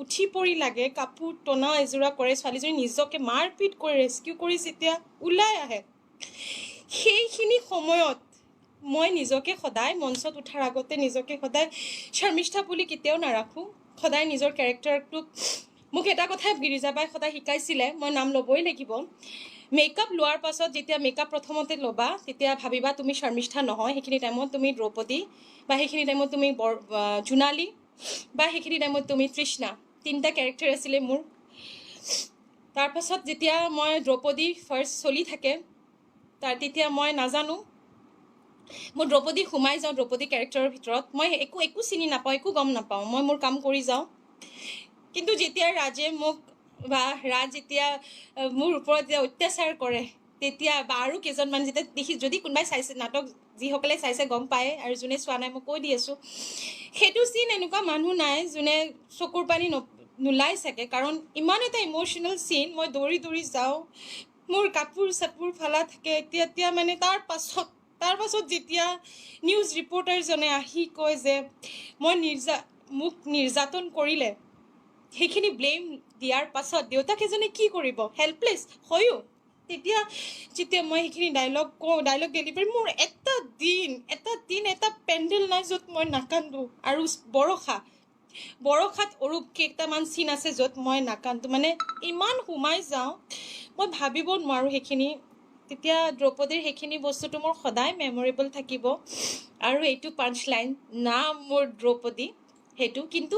উঠি পৰি লাগে কাপোৰ টনা এযোৰা কৰে ছোৱালীজনী নিজকে মাৰপিট কৰি ৰেস্কিউ কৰি যেতিয়া ওলাই আহে সেইখিনি সময়ত মই নিজকে সদায় মঞ্চত উঠাৰ আগতে নিজকে সদায় শৰ্মিষ্ঠা বুলি কেতিয়াও নাৰাখোঁ সদায় নিজৰ কেৰেক্টাৰটোক মোক এটা কথাই গিৰিজাবাই সদায় শিকাইছিলে মই নাম ল'বই লাগিব মেকআপ লোৱাৰ পাছত যেতিয়া মেকআপ প্ৰথমতে ল'বা তেতিয়া ভাবিবা তুমি শৰ্মিষ্ঠা নহয় সেইখিনি টাইমত তুমি দ্ৰৌপদী বা সেইখিনি টাইমত তুমি জোনালী বা সেইখিনি টাইমত তুমি তৃষ্ণা 3টা কেৰেক্টাৰ আছিলে মোৰ তাৰপাছত যেতিয়া মই দ্ৰৌপদী ফাৰ্ষ্ট চলি থাকে তেতিয়া মই নাজানো মই দ্ৰৌপদী সোমাই যাওঁ দ্ৰৌপদী কেৰেক্টাৰৰ ভিতৰত মই একো চিনি নাপাওঁ একো গম নাপাওঁ মই মোৰ কাম কৰি যাওঁ কিন্তু যেতিয়া ৰাজে মোক বা ৰাজ যেতিয়া মোৰ ওপৰত যেতিয়া অত্যাচাৰ কৰে তেতিয়া বা আৰু কেইজনমান যেতিয়া দেখি যদি কোনোবাই চাইছে নাটক যিসকলে চাইছে গম পায় আৰু যোনে চোৱা নাই মই কৈ দি আছোঁ সেইটো চিন এনেকুৱা মানুহ নাই যোনে চকুৰ পানী নোলাই চাগে কাৰণ ইমান এটা ইম'শ্যনেল চিন মই দৌৰি দৌৰি যাওঁ মোৰ কাপোৰ চাপোৰ ফালা থাকে এতিয়া মানে তাৰ পাছত যেতিয়া নিউজ ৰিপৰ্টাৰজনে আহি কয় যে মোক নিৰ্যাতন কৰিলে সেইখিনি ব্লেম দিয়াৰ পাছত দেউতাক এজনে কি কৰিব হেল্পলেছ হয়ো তেতিয়া যেতিয়া মই সেইখিনি ডাইলগ ডেলিভাৰী মোৰ এটা দিন এটা পেণ্ডেল নাই য'ত মই নাকান্দো আৰু বৰষাত অৰূপ কেইটামান চিন আছে য'ত মই নাকান্দো মানে ইমান সোমাই যাওঁ মই ভাবিব নোৱাৰোঁ সেইখিনি তেতিয়া দ্ৰৌপদীৰ সেইখিনি বস্তুটো মোৰ সদায় মেমৰেবল থাকিব আৰু এইটো পাঞ্চ লাইন না মোৰ দ্ৰৌপদী সেইটো কিন্তু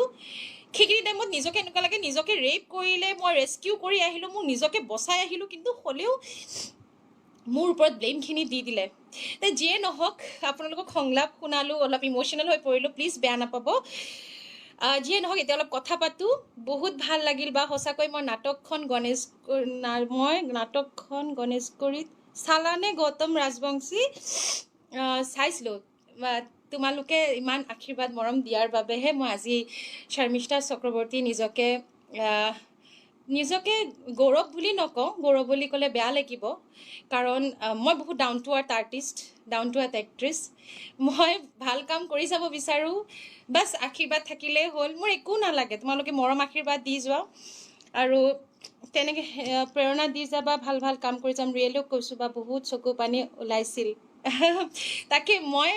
সেইখিনি টাইমত নিজকে এনেকুৱা লাগে নিজকে ৰেপ কৰিলে মই ৰেস্কিউ কৰি আহিলোঁ মোক নিজকে বচাই আহিলোঁ কিন্তু হ'লেও মোৰ ওপৰত ব্লেমখিনি দি দিলে যিয়ে নহওক আপোনালোকক সংলাপ শুনালোঁ অলপ ইম'শ্যনেল হৈ পৰিলোঁ প্লিজ বেয়া নাপাব যিয়ে নহওক এতিয়া অলপ কথা পাতোঁ বহুত ভাল লাগিল বা সঁচাকৈ মই নাটকখন গণেশগুৰিত চালানে গৌতম ৰাজবংশী চাইছিলোঁ তোমালোকে ইমান আশীৰ্বাদ মৰম দিয়াৰ বাবেহে মই আজি শৰ্মিষ্ঠা চক্ৰৱৰ্তী নিজকে গৌৰৱ বুলি নকওঁ গৌৰৱ বুলি ক'লে বেয়া লাগিব কাৰণ মই বহুত down to earth artist down to earth actress মই ভাল কাম কৰি যাব বিচাৰোঁ বাছ আশীৰ্বাদ থাকিলেই হ'ল মোৰ একো নালাগে তোমালোকে মৰম আশীৰ্বাদ দি যোৱা আৰু তেনেকৈ প্ৰেৰণা দি যাবা ভাল কাম কৰি যাম ৰিয়েলিও কৈছোঁ বা বহুত চকু পানী ওলাইছিল তাকে মই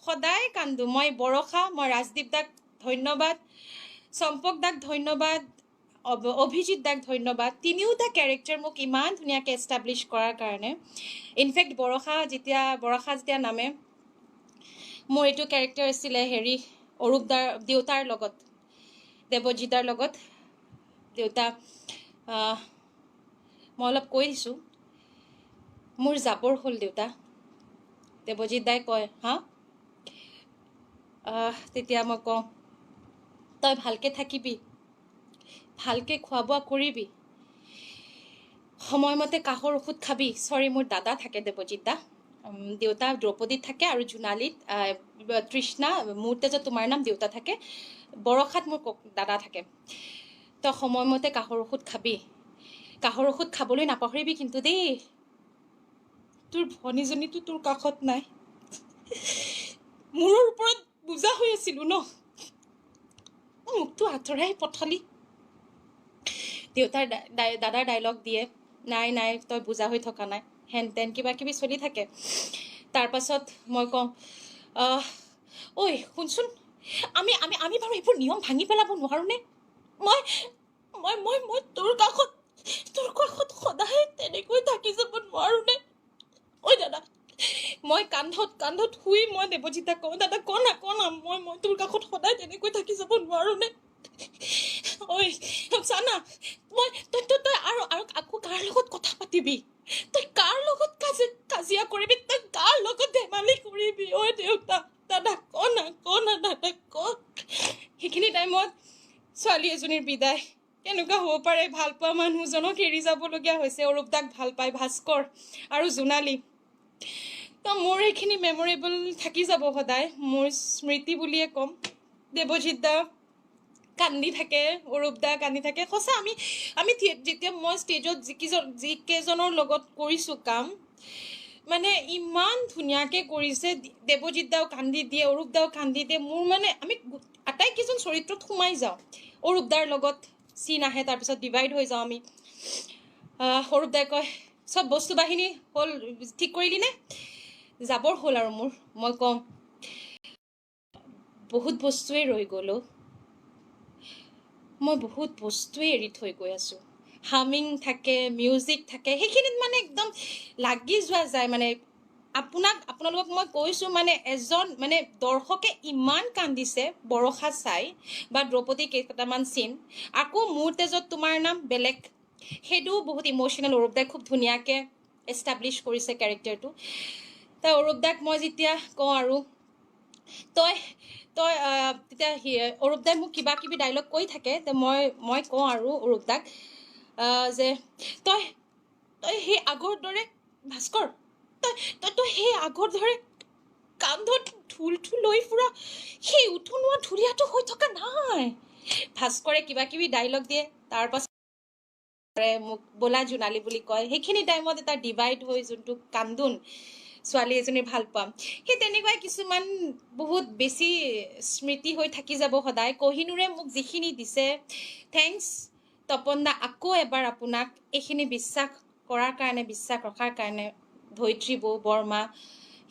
সদায় কান্দো মই বৰষা মই ৰাজদীপ দাক ধন্যবাদ চম্পক দাক ধন্যবাদ অভিজিত দাক ধন্যবাদ তিনিওটা কেৰেক্টাৰ মোক ইমান ধুনীয়াকৈ এষ্টাব্লিছ কৰাৰ কাৰণে ইনফেক্ট বৰষা যেতিয়া নামে মোৰ এইটো কেৰেক্টাৰ আছিলে অৰূপ দাৰ দেউতাৰ লগত দেৱজিৎ দাৰ লগত দেউতা মই অলপ কৈ দিছোঁ মোৰ জাবৰ হ'ল দেউতা দেৱজিৎ দাই কয় হা তেতিয়া মই কওঁ তই ভালকৈ থাকিবি ভালকৈ খোৱা বোৱা কৰিবি সময়মতে কাহৰ ঔষধ খাবি চৰি মোৰ দাদা থাকে দেৱজিৎ দা দেউতা দ্ৰৌপদীত থাকে আৰু জোনালীত তৃষ্ণা মোৰ তেজত তোমাৰ নাম দেউতা থাকে বৰষাত মোৰ দাদা থাকে তই সময়মতে কাহৰ ঔষধ খাবি কাহৰ ঔষধ খাবলৈ নাপাহৰিবি কিন্তু দেই তোৰ ভনীজনীতো তোৰ কাষত নাই মূৰৰ ওপৰত বুজা হৈ আছিলো ন মোকতো আঁতৰাই পঠালি দেউতাৰ দাদাৰ ডাইলগ দিয়ে নাই নাই তই বুজা হৈ থকা নাই হেন তেন কিবা কিবি চলি থাকে তাৰপাছত মই কওঁ ঐ শুনচোন আমি আমি আমি বাৰু এইবোৰ নিয়ম ভাঙি পেলাব নোৱাৰোঁনে মই মই মই মই তোৰ কাষত সদায় তেনেকৈ থাকি যাব নোৱাৰোঁনে ঐ দাদা মই কান্ধত শুই মই দেৱজিতাক কওঁ দাদা ক না মই তোৰ কাষত সদায় তেনেকৈ থাকি যাব নোৱাৰোঁনে ঐ চানা তই আৰু আকৌ কাৰ লগত কথা পাতিবি তই কাৰ লগত কাজিয়া কৰিবি তই কাৰ লগত ধেমালি কৰিবি ঐ দেউতা দাদা ক না দাদা ক সেইখিনি টাইমত ছোৱালী এজনীৰ বিদায় কেনেকুৱা হ'ব পাৰে ভাল পোৱা মানুহজনক এৰি যাবলগীয়া হৈছে অৰূপ দাক ভাল পায় ভাস্কৰ আৰু জোনালী তো মোৰ এইখিনি মেমৰেবল থাকি যাব সদায় মোৰ স্মৃতি বুলিয়ে ক'ম দেৱজিৎ দা কান্দি থাকে অৰূপ দা কান্দি থাকে সঁচা আমি যেতিয়া মই ষ্টেজত যিকেইজনৰ লগত কৰিছোঁ কাম মানে ইমান ধুনীয়াকৈ কৰিছে দেৱজিৎ দাও কান্দি দিয়ে অৰূপ দাও কান্দি দিয়ে মোৰ মানে আমি আটাইকেইজন চৰিত্ৰত সোমাই যাওঁ অৰূপ দাৰ লগত চিন আহে তাৰপিছত ডিভাইড হৈ যাওঁ আমি অৰূপ দাই কয় চব বস্তু বাহিনী হ'ল ঠিক কৰিলি নে যাবৰ হ'ল আৰু মোৰ মই কওঁ বহুত বস্তুৱেই ৰৈ গ'ল মই বহুত বস্তুৱেই এৰি থৈ গৈ আছোঁ হামিং থাকে মিউজিক থাকে সেইখিনিত মানে একদম লাগি যোৱা যায় মানে আপোনালোকক মই কৈছোঁ মানে এজন মানে দৰ্শকে ইমান কান্দিছে বৰষা চাই বা দ্ৰৌপদী কেইটামান চিন আকৌ মোৰ তেজত তোমাৰ নাম বেলেগ সেইটোও বহুত ইম'চনেল অৰূপ দাই খুব ধুনীয়াকৈ এষ্টাব্লিছ কৰিছে কেৰেক্টাৰটো তাৰ অৰূপ দাক মই যেতিয়া কওঁ আৰু তই তেতিয়া অৰূপ দাই মোক কিবা কিবি ডাইলগ কৈ থাকে মই কওঁ আৰু অৰূপ দাক যে তই সেই আগৰ দৰে ভাস্কৰ তই সেই আগৰ দৰে কান্ধত ঢোল লৈ ফুৰা সেই উঠোনোৱা ধুৰীয়াটো হৈ থকা নাই ভাস্কৰে কিবা কিবি ডাইলগ দিয়ে তাৰপাছত মোক বোলা জোনালী বুলি কয় সেইখিনি টাইমত এটা ডিভাইড হৈ যোনটো কান্দোন ছোৱালী এজনী ভাল পাম সেই তেনেকুৱাই কিছুমান বহুত বেছি স্মৃতি হৈ থাকি যাব সদায় কহিনুৰে মোক যিখিনি দিছে থেংকছ তপন দা আকৌ এবাৰ আপোনাক এইখিনি বিশ্বাস কৰাৰ কাৰণে বিশ্বাস ৰখাৰ কাৰণে ধৈত্ৰী বৌ বৰ্মা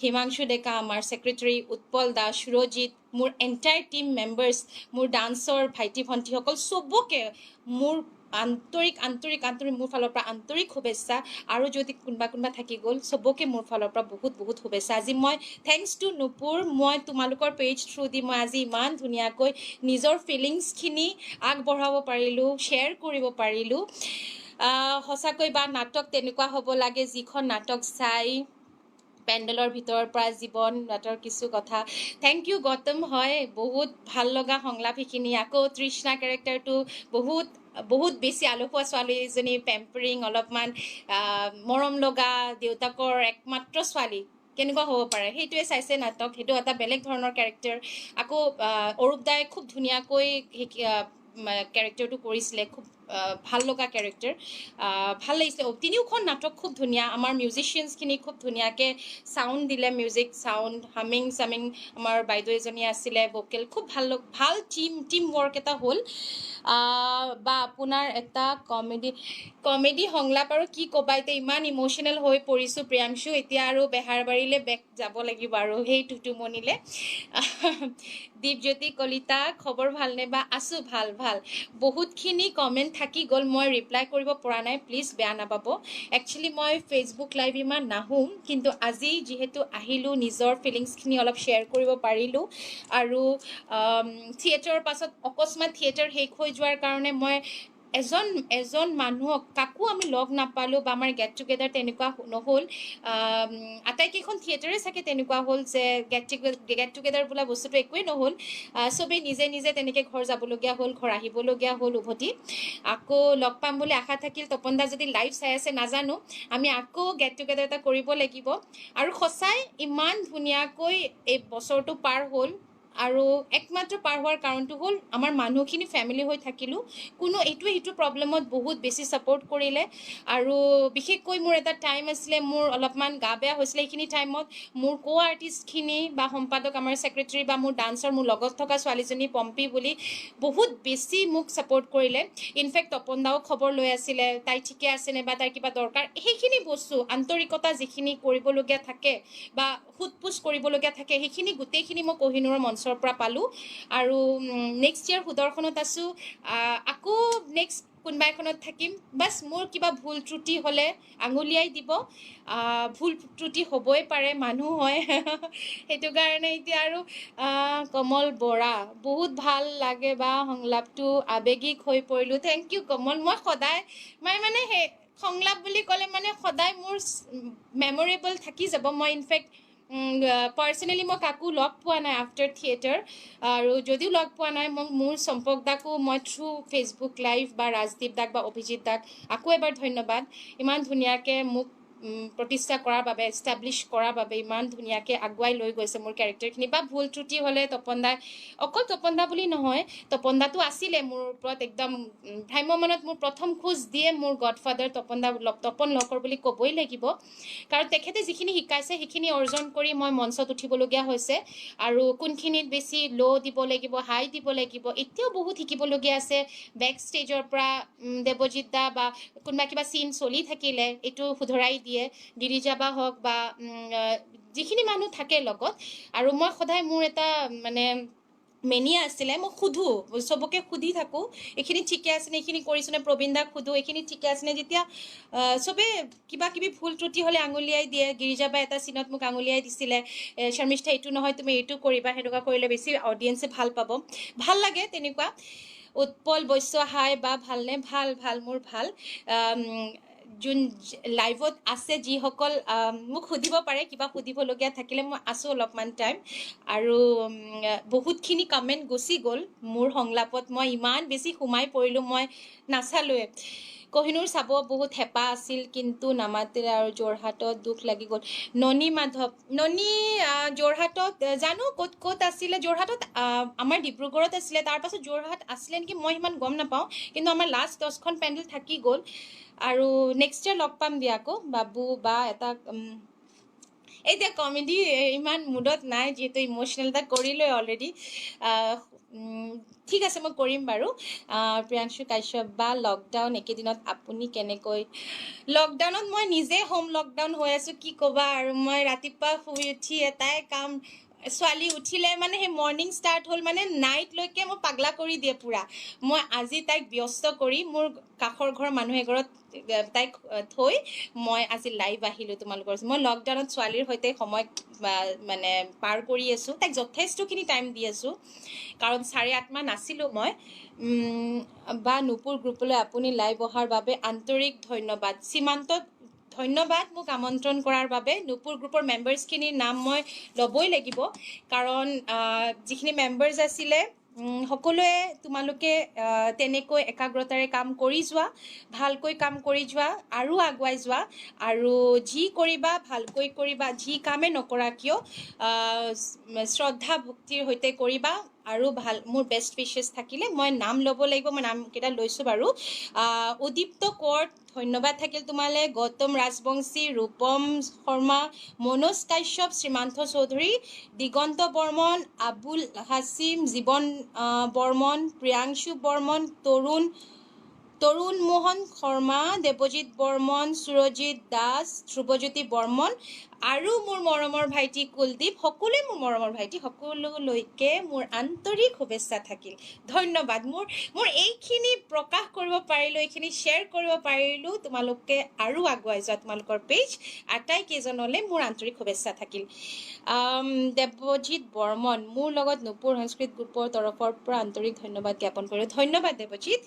হিমাংশু ডেকা আমাৰ ছেক্ৰেটাৰী উৎপল দাস সুৰজিৎ মোৰ এণ্টায়াৰ টিম মেম্বাৰ্ছ মোৰ ডান্সৰ ভাইটি ভণ্টিসকল চবকে মোৰ আন্তৰিক মোৰ ফালৰ পৰা আন্তৰিক শুভেচ্ছা আৰু যদি কোনোবা থাকি গ'ল চবকে মোৰ ফালৰ পৰা বহুত বহুত শুভেচ্ছা আজি মই থেংকছ টু নুপুৰ মই তোমালোকৰ পেজ থ্ৰু দি মই আজি ইমান ধুনীয়াকৈ নিজৰ ফিলিংছখিনি আগবঢ়াব পাৰিলোঁ শ্বেয়াৰ কৰিব পাৰিলোঁ সঁচাকৈ বা নাটক তেনেকুৱা হ'ব লাগে যিখন নাটক চাই পেণ্ডেলৰ ভিতৰৰ পৰা জীৱন নাটৰ কিছু কথা থেংক ইউ গৌতম হয় বহুত ভাল লগা সংলাপ সেইখিনি আকৌ তৃষ্ণা কেৰেক্টাৰটো বহুত বেছি আলসুৱা ছোৱালী এজনী পেম্পাৰিং অলপমান মৰম লগা দেউতাকৰ একমাত্ৰ ছোৱালী কেনেকুৱা হ'ব পাৰে সেইটোৱে চাইছে নাটক সেইটো এটা বেলেগ ধৰণৰ কেৰেক্টাৰ আকৌ অৰূপ দাই খুব ধুনীয়াকৈ কেৰেক্টাৰটো কৰিছিলে খুব ভাল লগা কেৰেক্টাৰ ভাল লাগিছিলে তিনিওখন নাটক খুব ধুনীয়া আমাৰ মিউজিচিয়ানছখিনি খুব ধুনীয়াকৈ চাউণ্ড দিলে মিউজিক চাউণ্ড হামিং চামিং আমাৰ বাইদেউ এজনী আছিলে ভোকেল খুব ভাল টিম ৱৰ্ক এটা হ'ল বা আপোনাৰ এটা কমেডি সংলাপ আৰু কি ক'বা এতিয়া ইমান ইম'চনেল হৈ পৰিছোঁ প্ৰিয়াংশু এতিয়া আৰু বেহাৰবাৰীলৈ বেক যাব লাগিব আৰু সেই টুটুমনিলে দীপজ্যোতি কলিতা খবৰ ভালনে বা আছোঁ ভাল বহুতখিনি কমেণ্ট থাকি গ'ল মই ৰিপ্লাই কৰিব পৰা নাই প্লিজ বেয়া নাপাব একচুৱেলি মই ফেচবুক লাইভ ইমান নাহোঁ কিন্তু আজি যিহেতু আহিলোঁ নিজৰ ফিলিংছখিনি অলপ শ্বেয়াৰ কৰিব পাৰিলোঁ আৰু থিয়েটাৰৰ পাছত অকস্মাত থিয়েটাৰ শেষ হৈ যোৱাৰ কাৰণে মই এজন মানুহক কাকো আমি লগ নাপালোঁ বা আমাৰ গেট টুগেডাৰ তেনেকুৱা নহ'ল আটাইকেইখন থিয়েটাৰে চাগে তেনেকুৱা হ'ল যে গেট টুগেডাৰ বোলা বস্তুটো একোৱেই নহ'ল চবেই নিজে তেনেকৈ ঘৰ যাবলগীয়া হ'ল ঘৰ আহিবলগীয়া হ'ল উভতি আকৌ লগ পাম বুলি আশা থাকিল তপন দা যদি লাইভ চাই আছে নাজানো আমি আকৌ গেট টুগেডাৰ এটা কৰিব লাগিব আৰু সঁচাই ইমান ধুনীয়াকৈ এই বছৰটো পাৰ হ'ল আৰু একমাত্ৰ পাৰ হোৱাৰ কাৰণটো হ'ল আমাৰ মানুহখিনি ফেমিলি হৈ থাকিলোঁ, কোনো এইটোৱে সিটো প্ৰব্লেমত বহুত বেছি ছাপৰ্ট কৰিলে। আৰু বিশেষকৈ মোৰ এটা টাইম আছিলে, মোৰ অলপমান গা বেয়া হৈছিলে, সেইখিনি টাইমত মোৰ আৰ্টিষ্টখিনি বা সম্পাদক আমাৰ ছেক্ৰেটাৰী বা মোৰ ডান্সাৰ, মোৰ লগত থকা ছোৱালীজনী পম্পী বুলি বহুত বেছি মোক ছাপৰ্ট কৰিলে। ইনফেক্ট তপন দাও খবৰ লৈ আছিলে, তাই ঠিকে আছেনে বা তাইৰ কিবা দৰকাৰ, সেইখিনি বস্তু আন্তৰিকতা যিখিনি কৰিবলগীয়া থাকে বা সোধ পোছ কৰিবলগীয়া থাকে, সেইখিনি গোটেইখিনি মই কহিনুৰৰ মঞ্চৰ পৰা পালোঁ। আৰু নেক্সট ইয়েৰ সুদৰ্শনত আছোঁ, আকৌ নেক্সট কোনোবা এখনত থাকিম। বাছ মোৰ কিবা ভুল ত্ৰুটি হ'লে আঙুলিয়াই দিব, ভুল ত্ৰুটি হ'বই পাৰে, মানুহ হয়। সেইটো কাৰণে এতিয়া আৰু কমল বৰা, বহুত ভাল লাগে বা সংলাপটো আৱেগিক হৈ পৰিলোঁ। Thank you Kamal. মই সদায় মানে সেই সংলাপ বুলি ক'লে মানে সদায় মোৰ মেমৰেবল থাকি যাব। মই ইনফেক্ট পাৰ্চনেলি মই কাকো লগ পোৱা নাই আফটাৰ থিয়েটাৰ, আৰু যদিও লগ পোৱা নাই, মই মোৰ চম্পক দাকো মই থ্ৰু ফেচবুক লাইভ বা ৰাজদীপ দাক বা অভিজিত দাক আকৌ এবাৰ ধন্যবাদ, ইমান ধুনীয়াকৈ মোক প্ৰতিষ্ঠা কৰাৰ বাবে, এষ্টাব্লিছ কৰাৰ বাবে, ইমান ধুনীয়াকৈ আগুৱাই লৈ গৈছে মোৰ কেৰেক্টাৰখিনি। বা ভুল ত্ৰুটি হ'লে তপন দাই, অকল তপন দা বুলি নহয়, তপন দাটো আছিলে মোৰ ওপৰত একদম ভ্ৰাম্যমানত মোৰ প্ৰথম খোজ দিয়ে মোৰ গডফাদাৰ তপন লহকৰ বুলি ক'বই লাগিব। কাৰণ তেখেতে যিখিনি শিকাইছে সেইখিনি অৰ্জন কৰি মই মঞ্চত উঠিবলগীয়া হৈছে। আৰু কোনখিনিত বেছি ল' দিব লাগিব, হাই দিব লাগিব, এতিয়াও বহুত শিকিবলগীয়া আছে। বেক ষ্টেজৰ পৰা দেৱজিৎ দা বা কোনোবা কিবা চিন চলি থাকিলে এইটো শুধৰাই দিয়ে, গিৰিজা বা হওক বা যিখিনি মানুহ থাকে লগত। আৰু মই সদায় মোৰ এটা মানে মেনিয়া আছিলে, মই সোধোঁ, চবকে সুধি থাকোঁ, এইখিনি ঠিকে আছেনে, এইখিনি কৰিছোনে, প্ৰবীণ দাক সোধোঁ, এইখিনি ঠিকে আছেনে। যেতিয়া চবে কিবা কিবি ভুল ত্ৰুটি হ'লে আঙুলিয়াই দিয়ে, গিৰিজা বা এটা চিনত মোক আঙুলিয়াই দিছিলে, শৰ্মিষ্ঠা এইটো নহয়, তুমি এইটো কৰিবা, সেনেকুৱা কৰিলে বেছি অডিয়েঞ্চে ভাল পাব, ভাল লাগে তেনেকুৱা। উৎপল বৈশ্য, হাই বা ভালনে? ভাল ভাল, মোৰ ভাল। যোন লাইভত আছে যিসকল মোক সুধিব পাৰে, কিবা সুধিবলগীয়া থাকিলে মই আছোঁ অলপমান টাইম। আৰু বহুতখিনি কমেণ্ট গুচি গ'ল মোৰ সংলাপত, মই ইমান বেছি সোমাই পৰিলোঁ, মই নাচালোৱে। কহিনুৰ চাব বহুত হেঁপাহ আছিল কিন্তু নামাতিলে, আৰু যোৰহাটত দুখ লাগি গ'ল। ননী মাধৱ, ননী যোৰহাটত জানো ক'ত ক'ত আছিলে। যোৰহাটত আমাৰ ডিব্ৰুগড়ত আছিলে, তাৰপাছত যোৰহাট আছিলে নেকি, মই ইমান গম নাপাওঁ। কিন্তু আমাৰ লাষ্ট 10খন পেণ্ডেল থাকি গ'ল। আৰু নেক্সট ইয়েৰ লগ পাম দিয়া আকৌ, বাবু বা এটা এতিয়া কমেডি ইমান মুডত নাই, যিহেতু ইম'চনেল এটা কৰিলোৱে অলৰেডি। ঠিক আছে, মই কৰিম বাৰু। প্ৰিয়াংশু কাশ্যপ বা লকডাউন একেদিনত আপুনি কেনেকৈ? লকডাউনত মই নিজে হোম লকডাউন হৈ আছোঁ, কি ক'বা আৰু। মই ৰাতিপুৱা শুই উঠি এটাই কাম, ছোৱালী উঠিলে মানে সেই মৰ্ণিং ষ্টাৰ্ট হ'ল মানে নাইটলৈকে মই পাগলা কৰি দিয়ে পূৰা। মই আজি তাইক ব্যস্ত কৰি মোৰ কাষৰ ঘৰৰ মানুহ এঘৰত তাইক থৈ মই আজি লাইভ আহিলোঁ তোমালোকৰ। মই লকডাউনত ছোৱালীৰ সৈতে সময় মানে পাৰ কৰি আছোঁ, তাইক যথেষ্টখিনি টাইম দি আছোঁ, কাৰণ 8:30 মান আছিলোঁ মই। বা নুপুৰ গ্ৰুপলৈ আপুনি লাইভ অহাৰ বাবে আন্তৰিক ধন্যবাদ। সীমান্তক ধন্যবাদ মোক আমন্ত্ৰণ কৰাৰ বাবে। নুপুৰ গ্ৰুপৰ মেম্বাৰ্ছখিনিৰ নাম মই ল'বই লাগিব, কাৰণ যিখিনি মেম্বাৰ্ছ আছিলে সকলোৱে তোমালোকে তেনেকৈ একাগ্ৰতাৰে কাম কৰি যোৱা, ভালকৈ কাম কৰি যোৱা, আৰু আগুৱাই যোৱা। আৰু যি কৰিবা ভালকৈ কৰিবা, যি কামে নকৰা কিয় শ্ৰদ্ধা ভক্তিৰ সৈতে কৰিবা। আৰু ভাল, মোৰ বেষ্ট উইচেছ থাকিলে মই নাম ল'ব লাগিব, মই নামকেইটা লৈছোঁ বাৰু। উদীপ্ত কোঁৱৰ, ধন্যবাদ থাকিল তোমালৈ। গৌতম ৰাজবংশী, ৰূপম শৰ্মা, মনোজ কাশ্যপ, শ্ৰীমান্ত চৌধুৰী, দিগন্ত বৰ্মন, আবুল হাছিম, জীৱন বৰ্মন, প্ৰিয়াংশু বৰ্মন, তৰুণ মোহন শৰ্মা, দেৱজিৎ বৰ্মন, সুৰজিৎ দাস, ধ্ৰুৱজ্যোতি বৰ্মন, আৰু মোৰ মৰমৰ ভাইটি কুলদীপ। সকলোৱে মোৰ মৰমৰ ভাইটি, সকলোলৈকে মোৰ আন্তৰিক শুভেচ্ছা থাকিল। ধন্যবাদ। মোৰ এইখিনি প্ৰকাশ কৰিব পাৰিলোঁ, এইখিনি শ্বেয়াৰ কৰিব পাৰিলোঁ, তোমালোকে আৰু আগুৱাই যোৱা, তোমালোকৰ পেজ আটাইকেইজনলৈ মোৰ আন্তৰিক শুভেচ্ছা থাকিল। দেৱজিৎ বৰ্মন, মোৰ লগত নুপুৰ সংস্কৃত গ্ৰুপৰ তৰফৰ পৰা আন্তৰিক ধন্যবাদ জ্ঞাপন কৰিলোঁ। ধন্যবাদ দেৱজিৎ।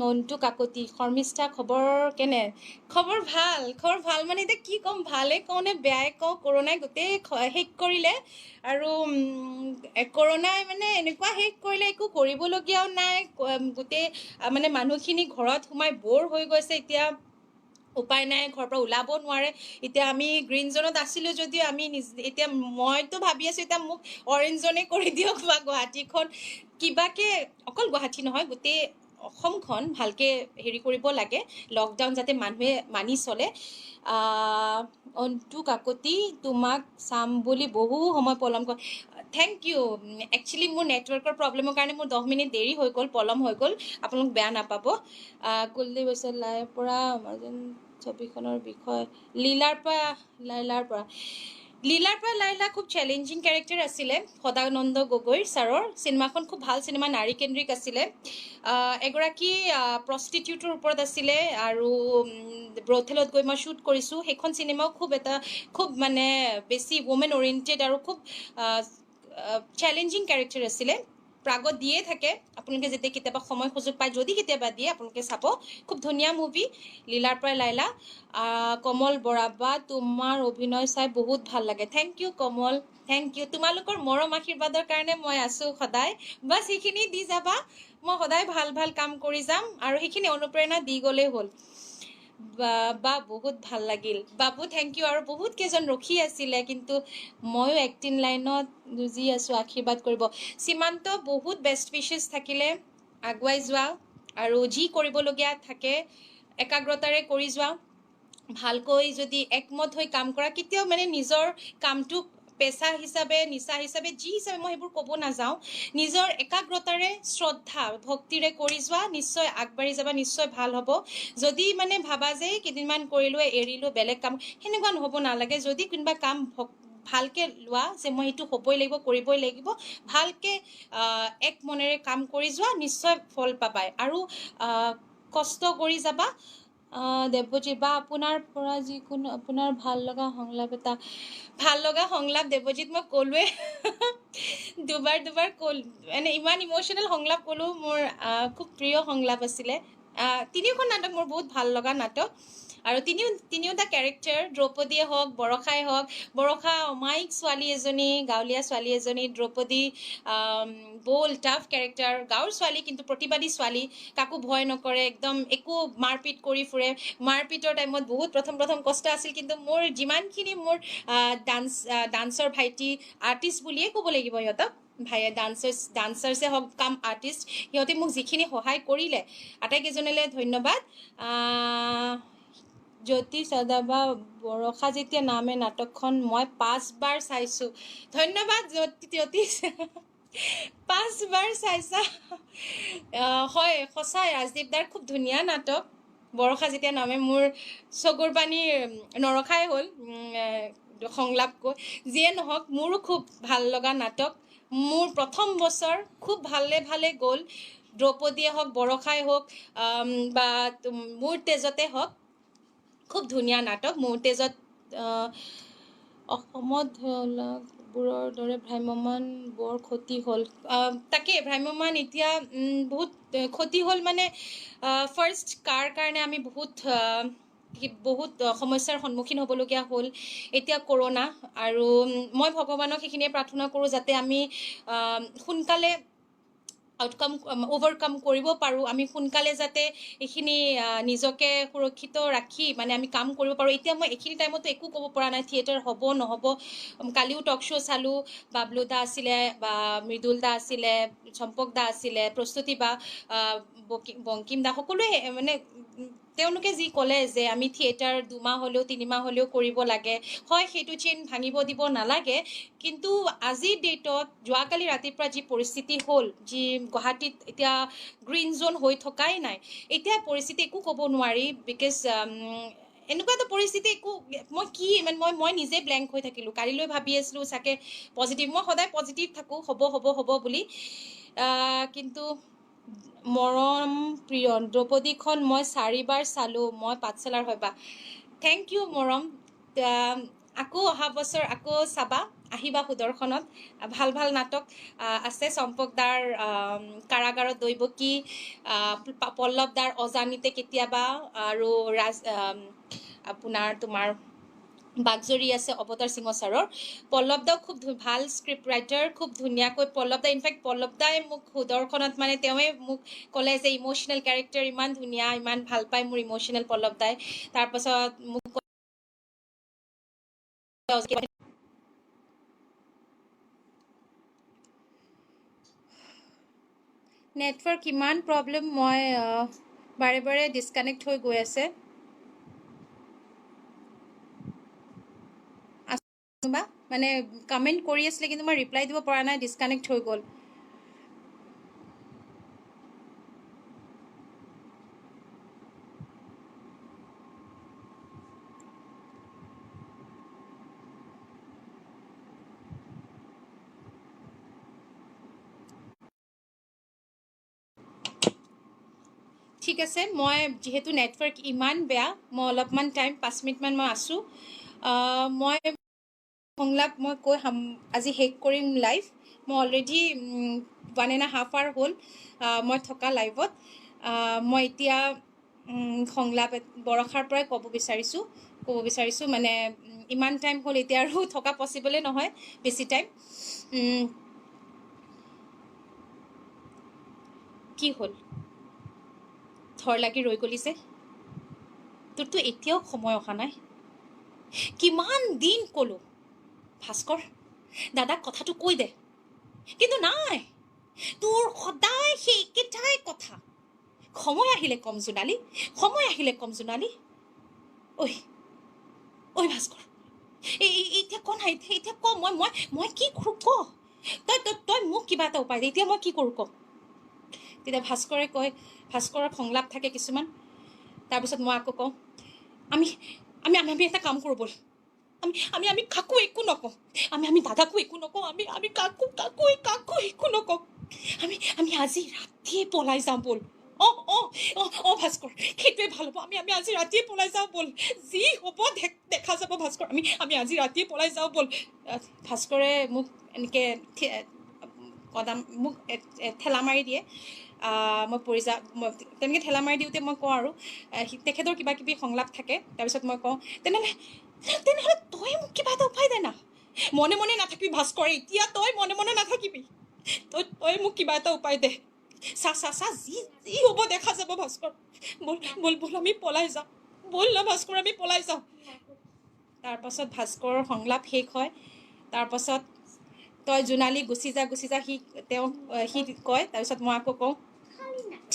মন্টু কাকতি, শৰ্মিষ্ঠা খবৰ কেনে? খবৰ ভাল মানে এতিয়া কি ক'ম, ভালেই কওঁ নে বেয়াই কওঁ। কৰোণাই গোটেই শেষ কৰিলে, আৰু কৰোণাই মানে এনেকুৱা শেষ কৰিলে, একো কৰিবলগীয়াও নাই, গোটেই মানে মানুহখিনি ঘৰত সোমাই ব'ৰ হৈ গৈছে। এতিয়া উপায় নাই, ঘৰৰ পৰা ওলাব নোৱাৰে। এতিয়া আমি গ্ৰীণ জোনত আছিলোঁ যদিও আমি এতিয়া মইতো ভাবি আছোঁ এতিয়া মোক অৰেঞ্জ জোনে কৰি দিয়ক, বা গুৱাহাটীখন কিবাকে, অকল গুৱাহাটী নহয় গোটেই অসমখন ভালকৈ হেৰি কৰিব লাগে, লকডাউন যাতে মানুহে মানি চলে। অন্তু কাকতি, তোমাক চাম বুলি বহু সময় পলম কৰ। Thank U. একচুৱেলি মোৰ নেটৱৰ্কৰ প্ৰব্লেমৰ কাৰণে মোৰ 10 মিনিট দেৰি হৈ গ'ল, পলম হৈ গ'ল, আপোনালোক বেয়া নাপাব। কুলদীপ হৈছে লাইৰ পৰা ছবিখনৰ বিষয় লীলাৰ পৰা লাইলা খুব চেলেঞ্জিং কেৰেক্টাৰ আছিলে সদানন্দ গগৈ ছাৰৰ। চিনেমাখন খুব ভাল চিনেমা, নাৰীকেন্দ্ৰিক আছিলে। এগৰাকী প্ৰষ্টিটিউটৰ ওপৰত আছিলে, আৰু ব্ৰথেলত গৈ মই শ্বুট কৰিছোঁ। সেইখন চিনেমাও খুব মানে বেছি ৱমেন অৰিয়েণ্টেড আৰু খুব চেলেঞ্জিং কেৰেক্টাৰ আছিলে। প্ৰাগত দিয়ে থাকে, আপোনালোকে যেতিয়া কেতিয়াবা সময় সুযোগ পায়, যদি কেতিয়াবা দিয়ে আপোনালোকে চাব, খুব ধুনীয়া মুভি লীলাৰ পৰা লাইলা। কমল বৰাবা, তোমাৰ অভিনয় চাই বহুত ভাল লাগে। Thank you Kamal, thank you. তোমালোকৰ মৰম আশীৰ্বাদৰ কাৰণে মই আছোঁ সদায়, বাছ সেইখিনি দি যাবা, মই সদায় ভাল ভাল কাম কৰি যাম, আৰু সেইখিনি অনুপ্ৰেৰণা দি গ'লেই হ'ল। বা বহুত ভাল লাগিল বাবু, থেংক ইউ। আৰু বহুত কেইজন ৰখি আছিলে, কিন্তু ময়ো এক্টিং লাইনত যুঁজি আছোঁ, আশীৰ্বাদ কৰিব। সীমান্ত, বহুত বেষ্ট উইচেছ থাকিলে আগুৱাই যোৱা, আৰু যি কৰিবলগীয়া থাকে একাগ্ৰতাৰে কৰি যোৱা। ভালকৈ যদি একমত হৈ কাম কৰা, কেতিয়াও মানে নিজৰ কামটোক পেচা হিচাপে, নিচা হিচাপে, যি হিচাপে মই সেইবোৰ ক'ব নাযাওঁ, নিজৰ একাগ্ৰতাৰে শ্ৰদ্ধা ভক্তিৰে কৰি যোৱা, নিশ্চয় আগবাঢ়ি যাবা, নিশ্চয় ভাল হ'ব। যদি মানে ভাবা যে কেইদিনমান কৰিলোঁ এৰিলোঁ বেলেগ কাম, সেনেকুৱা নহ'ব নালাগে। যদি কোনোবা কাম ভালকে লোৱা যে মই এইটো হ'বই লাগিব, কৰিবই লাগিব, ভালকে এক মনেৰে কাম কৰি যোৱা, নিশ্চয় ফল পাবাই, আৰু কষ্ট কৰি যাবা। দেৱজিৎ বা, আপোনাৰ পৰা যিকোনো আপোনাৰ ভাল লগা সংলাপ এটা। ভাল লগা সংলাপ দেৱজিৎ মই ক'লোৱে দুবাৰ ক'ল, মানে ইমান ইম'চনেল সংলাপ ক'লোঁ। মোৰ খুব প্ৰিয় সংলাপ আছিলে। তিনিওখন নাটক মোৰ বহুত ভাল লগা নাটক, আৰু তিনিওটা কেৰেক্টাৰ, দ্ৰৌপদীয়ে হওক, বৰষাই হওক। বৰষা অমায়িক ছোৱালী এজনী, গাঁৱলীয়া ছোৱালী এজনী। দ্ৰৌপদী ব'ল্ড টাফ কেৰেক্টাৰ, গাঁৱৰ ছোৱালী কিন্তু প্ৰতিবাদী ছোৱালী, কাকো ভয় নকৰে, একদম একো মাৰপিট কৰি ফুৰে। মাৰপিটৰ টাইমত বহুত প্ৰথম কষ্ট আছিল, কিন্তু মোৰ যিমানখিনি মোৰ ডান্সৰ ভাইটি, আৰ্টিষ্ট বুলিয়ে ক'ব লাগিব সিহঁতক, ডান্সাৰ্ছে হওক কাম আৰ্টিষ্ট, সিহঁতে মোক যিখিনি সহায় কৰিলে, আটাইকেইজনলৈ ধন্যবাদ। জ্যোতি সদাবা, বৰষা যেতিয়া নামে নাটকখন মই 5 বাৰ চাইছোঁ। ধন্যবাদ জ্যোতি 5 বাৰ চাইছা। হয়, সঁচাই ৰাজদীপ দাৰ খুব ধুনীয়া নাটক বৰষা যেতিয়া নামে। মোৰ চকুৰ পানী নৰখাই হ'ল সংলাপ কৈ। যিয়ে নহওক, মোৰো খুব ভাল লগা নাটক। মোৰ প্ৰথম বছৰ খুব ভালে গ'ল। দ্ৰৌপদীয়ে হওক, বৰষাই হওক, বা মোৰ তেজতে হওক, খুব ধুনীয়া নাটক। মোৰ তেজত অসমত বোৰৰ দৰে ভ্ৰাম্যমান বৰ ক্ষতি হ'ল। তাকে ভ্ৰাম্যমান এতিয়া বহুত ক্ষতি হ'ল, মানে ফাৰ্ষ্ট কাৰ কাৰণে আমি বহুত সমস্যাৰ সন্মুখীন হ'বলগীয়া হ'ল। এতিয়া কৰোণা, আৰু মই ভগৱানক সেইখিনিয়ে প্ৰাৰ্থনা কৰোঁ যাতে আমি সোনকালে অভাৰকাম কৰিব পাৰোঁ। আমি সোনকালে যাতে এইখিনি নিজকে সুৰক্ষিত ৰাখি মানে আমি কাম কৰিব পাৰোঁ। এতিয়া মই এইখিনি টাইমতো একো ক'ব পৰা নাই, থিয়েটাৰ হ'ব নহ'ব। কালিও টক শ্ব' চালোঁ, বাবলু দা আছিলে, বা মৃদুল দা আছিলে, চম্পক দা আছিলে, প্ৰস্তুতি বা, বংকিম দা, সকলোৱে মানে তেওঁলোকে যি ক'লে যে আমি থিয়েটাৰ 2 মাহ হ'লেও 3 মাহ হ'লেও কৰিব লাগে। হয়, সেইটো চেইন ভাঙিব দিব নালাগে, কিন্তু আজিৰ ডেটত যোৱাকালি ৰাতিপুৱা যি পৰিস্থিতি হ'ল, যি গুৱাহাটীত এতিয়া গ্ৰীণ জ'ন হৈ থকাই নাই, এতিয়া পৰিস্থিতি একো ক'ব নোৱাৰি। বিকজ এনেকুৱা এটা পৰিস্থিতি একো মই নিজে ব্লেংক হৈ থাকিলোঁ। কালিলৈ ভাবি আছিলোঁ চাগে পজিটিভ, মই সদায় পজিটিভ থাকোঁ, হ'ব বুলি। কিন্তু মৰম প্ৰিয় দ্ৰৌপদীখন মই 4 বাৰ চালোঁ। মই পাঠশালাৰ হয় বা। থেংক ইউ মৰম। আকৌ অহা বছৰ আকৌ চাবা, আহিবা সুদৰ্শনত। ভাল নাটক আছে। চম্পক দাৰ কাৰাগাৰত দৈৱকী, পল্লৱ দাৰ অজানিতে কেতিয়াবা, আৰু তোমাৰ বাগজৰী আছে অৱতাৰ সিংহ ছাৰৰ। পল্লৱ দাও খুব ভাল স্ক্ৰিপ্ট ৰাইটাৰ, খুব ধুনীয়াকৈ পল্লৱ দা, ইনফেক্ট পল্লৱ দাই মোক সুদৰ্শনত মানে তেওঁৱে মোক ক'লে যে ইম'চনেল কেৰেক্টাৰ ইমান ধুনীয়া, ইমান ভাল পায় মোৰ ইম'চনেল পল্লৱ দাই। তাৰপাছত মোক নেটৱৰ্ক ইমান প্ৰব্লেম, মই বাৰে বাৰে ডিছকানেক্ট হৈ গৈ আছে। মানে কমেণ্ট কৰি আছিলে কিন্তু মই ৰিপ্লাই দিব পৰা নাই, ডিছকানেক্ট হৈ গ'ল। ঠিক আছে, মই যিহেতু নেটৱৰ্ক ইমান বেয়া, মই অলপমান টাইম 5 মিনিটমান মই আছোঁ। মই সংলাপ মই কৈ আজি শেষ কৰিম লাইভ। মই অলৰেডি 1.5 hour হ'ল মই থকা লাইভত। মই এতিয়া সংলাপ বৰষাৰ পৰাই ক'ব বিচাৰিছোঁ মানে ইমান টাইম হ'ল এতিয়া আৰু থকা পচিবলে নহয় বেছি টাইম। কি হ'ল, থৰ লাগি ৰৈ গ'লি যে? তোৰতো এতিয়াও সময় অহা নাই? কিমান দিন ক'লো ভাস্কৰ দাদাক কথাটো কৈ দে, কিন্তু নাই, তোৰ সদায় সেইকেইটাই কথা। সময় আহিলে কম জোনালী, সময় আহিলে কম জোনালী। ঐ ভাস্কৰ, এতিয়া ক নাই, এতিয়া ক, মই কি কৰোঁ ক, তই মোক কিবা এটা উপায় দে, এতিয়া মই কি কৰোঁ ক। তেতিয়া ভাস্কৰে কয়, ভাস্কৰৰ সংলাপ থাকে কিছুমান। তাৰপিছত মই আকৌ কওঁ, আমি আমি আমি এটা কাম কৰোঁ ব'ল, আমি কাকো একো নকওঁ, আমি দাদাকো একো নকওঁ, আমি কাকো একো নকওঁ, আমি আজি ৰাতিয়ে পলাই যাওঁ ব'ল। ভাস্কৰ, সেইটোৱে ভাল হ'ব, আমি আজি ৰাতিয়ে পলাই যাওঁ ব'ল, যি হ'ব দেখা যাব ভাস্কৰ, আমি আজি ৰাতিয়ে পলাই যাওঁ ব'ল। ভাস্কৰে মোক এনেকৈ মোক ঠেলা মাৰি দিয়ে, মই পৰি যাওঁ। মই তেনেকৈ ঠেলা মাৰি দিওঁতে মই কওঁ আৰু তেখেতৰ কিবা কিবি সংলাপ থাকে। তাৰপিছত মই কওঁ, তেনেহ'লে তই মোক কিবা এটা উপায় দে না, মনে মনে নাথাকিবি ভাস্কৰ, এতিয়া তই মনে মনে নাথাকিবি, তই মোক কিবা এটা উপায় দে, চা যি হ'ব দেখা যাব ভাস্কৰ, ব'ল আমি পলাই যাওঁ, ব'ল না ভাস্কৰ, আমি পলাই যাওঁ। তাৰপাছত ভাস্কৰৰ সংলাপ শেষ হয়। তাৰপাছত তই জোনালী গুচি যা, সি কয়। তাৰপিছত মই আকৌ কওঁ,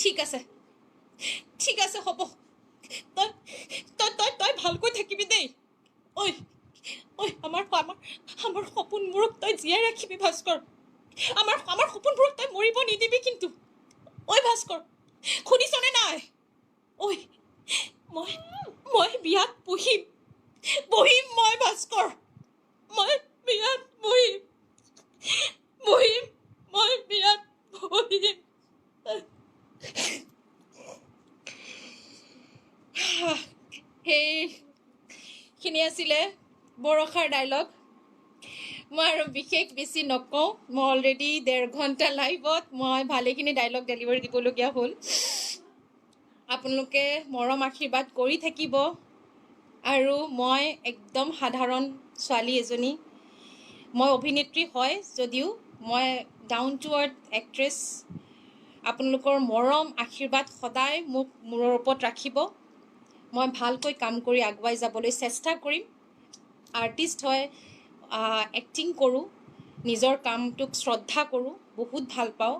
ঠিক আছে হ'ব, তই ভালকৈ থাকিবি দেই। ঐ আমাৰ সপোনবোৰক তই জীয়াই ৰাখিবি ভাস্কৰ, আমাৰ সপোনবোৰক তই মৰিব নিদিবি কিন্তু। ঐ ভাস্কৰ, শুনিছনে নাই? মই বিয়াত বহিম মই ভাস্কৰ, মই বিয়াত বহিম মই বিয়াত বহিম। সেইখিনি আছিলে বৰষাৰ ডাইলগ। মই আৰু বিশেষ বেছি নকওঁ, মই অলৰেডি 1.5 ঘণ্টা লাইভত মই ভালেখিনি ডাইলগ ডেলিভাৰী দিবলগীয়া হ'ল। আপোনালোকে মৰম আশীৰ্বাদ কৰি থাকিব। আৰু মই একদম সাধাৰণ ছোৱালী এজনী, মই অভিনেত্ৰী হয় যদিও মই ডাউন টু আৰ্থ এক্ট্ৰেছ। আপোনালোকৰ মৰম আশীৰ্বাদ সদায় মোক মূৰৰ ওপৰত ৰাখিব। মই ভালকৈ কাম কৰি আগুৱাই যাবলৈ চেষ্টা কৰিম। আৰ্টিষ্ট হয়, এক্টিং কৰোঁ, নিজৰ কামটোক শ্ৰদ্ধা কৰোঁ, বহুত ভাল পাওঁ।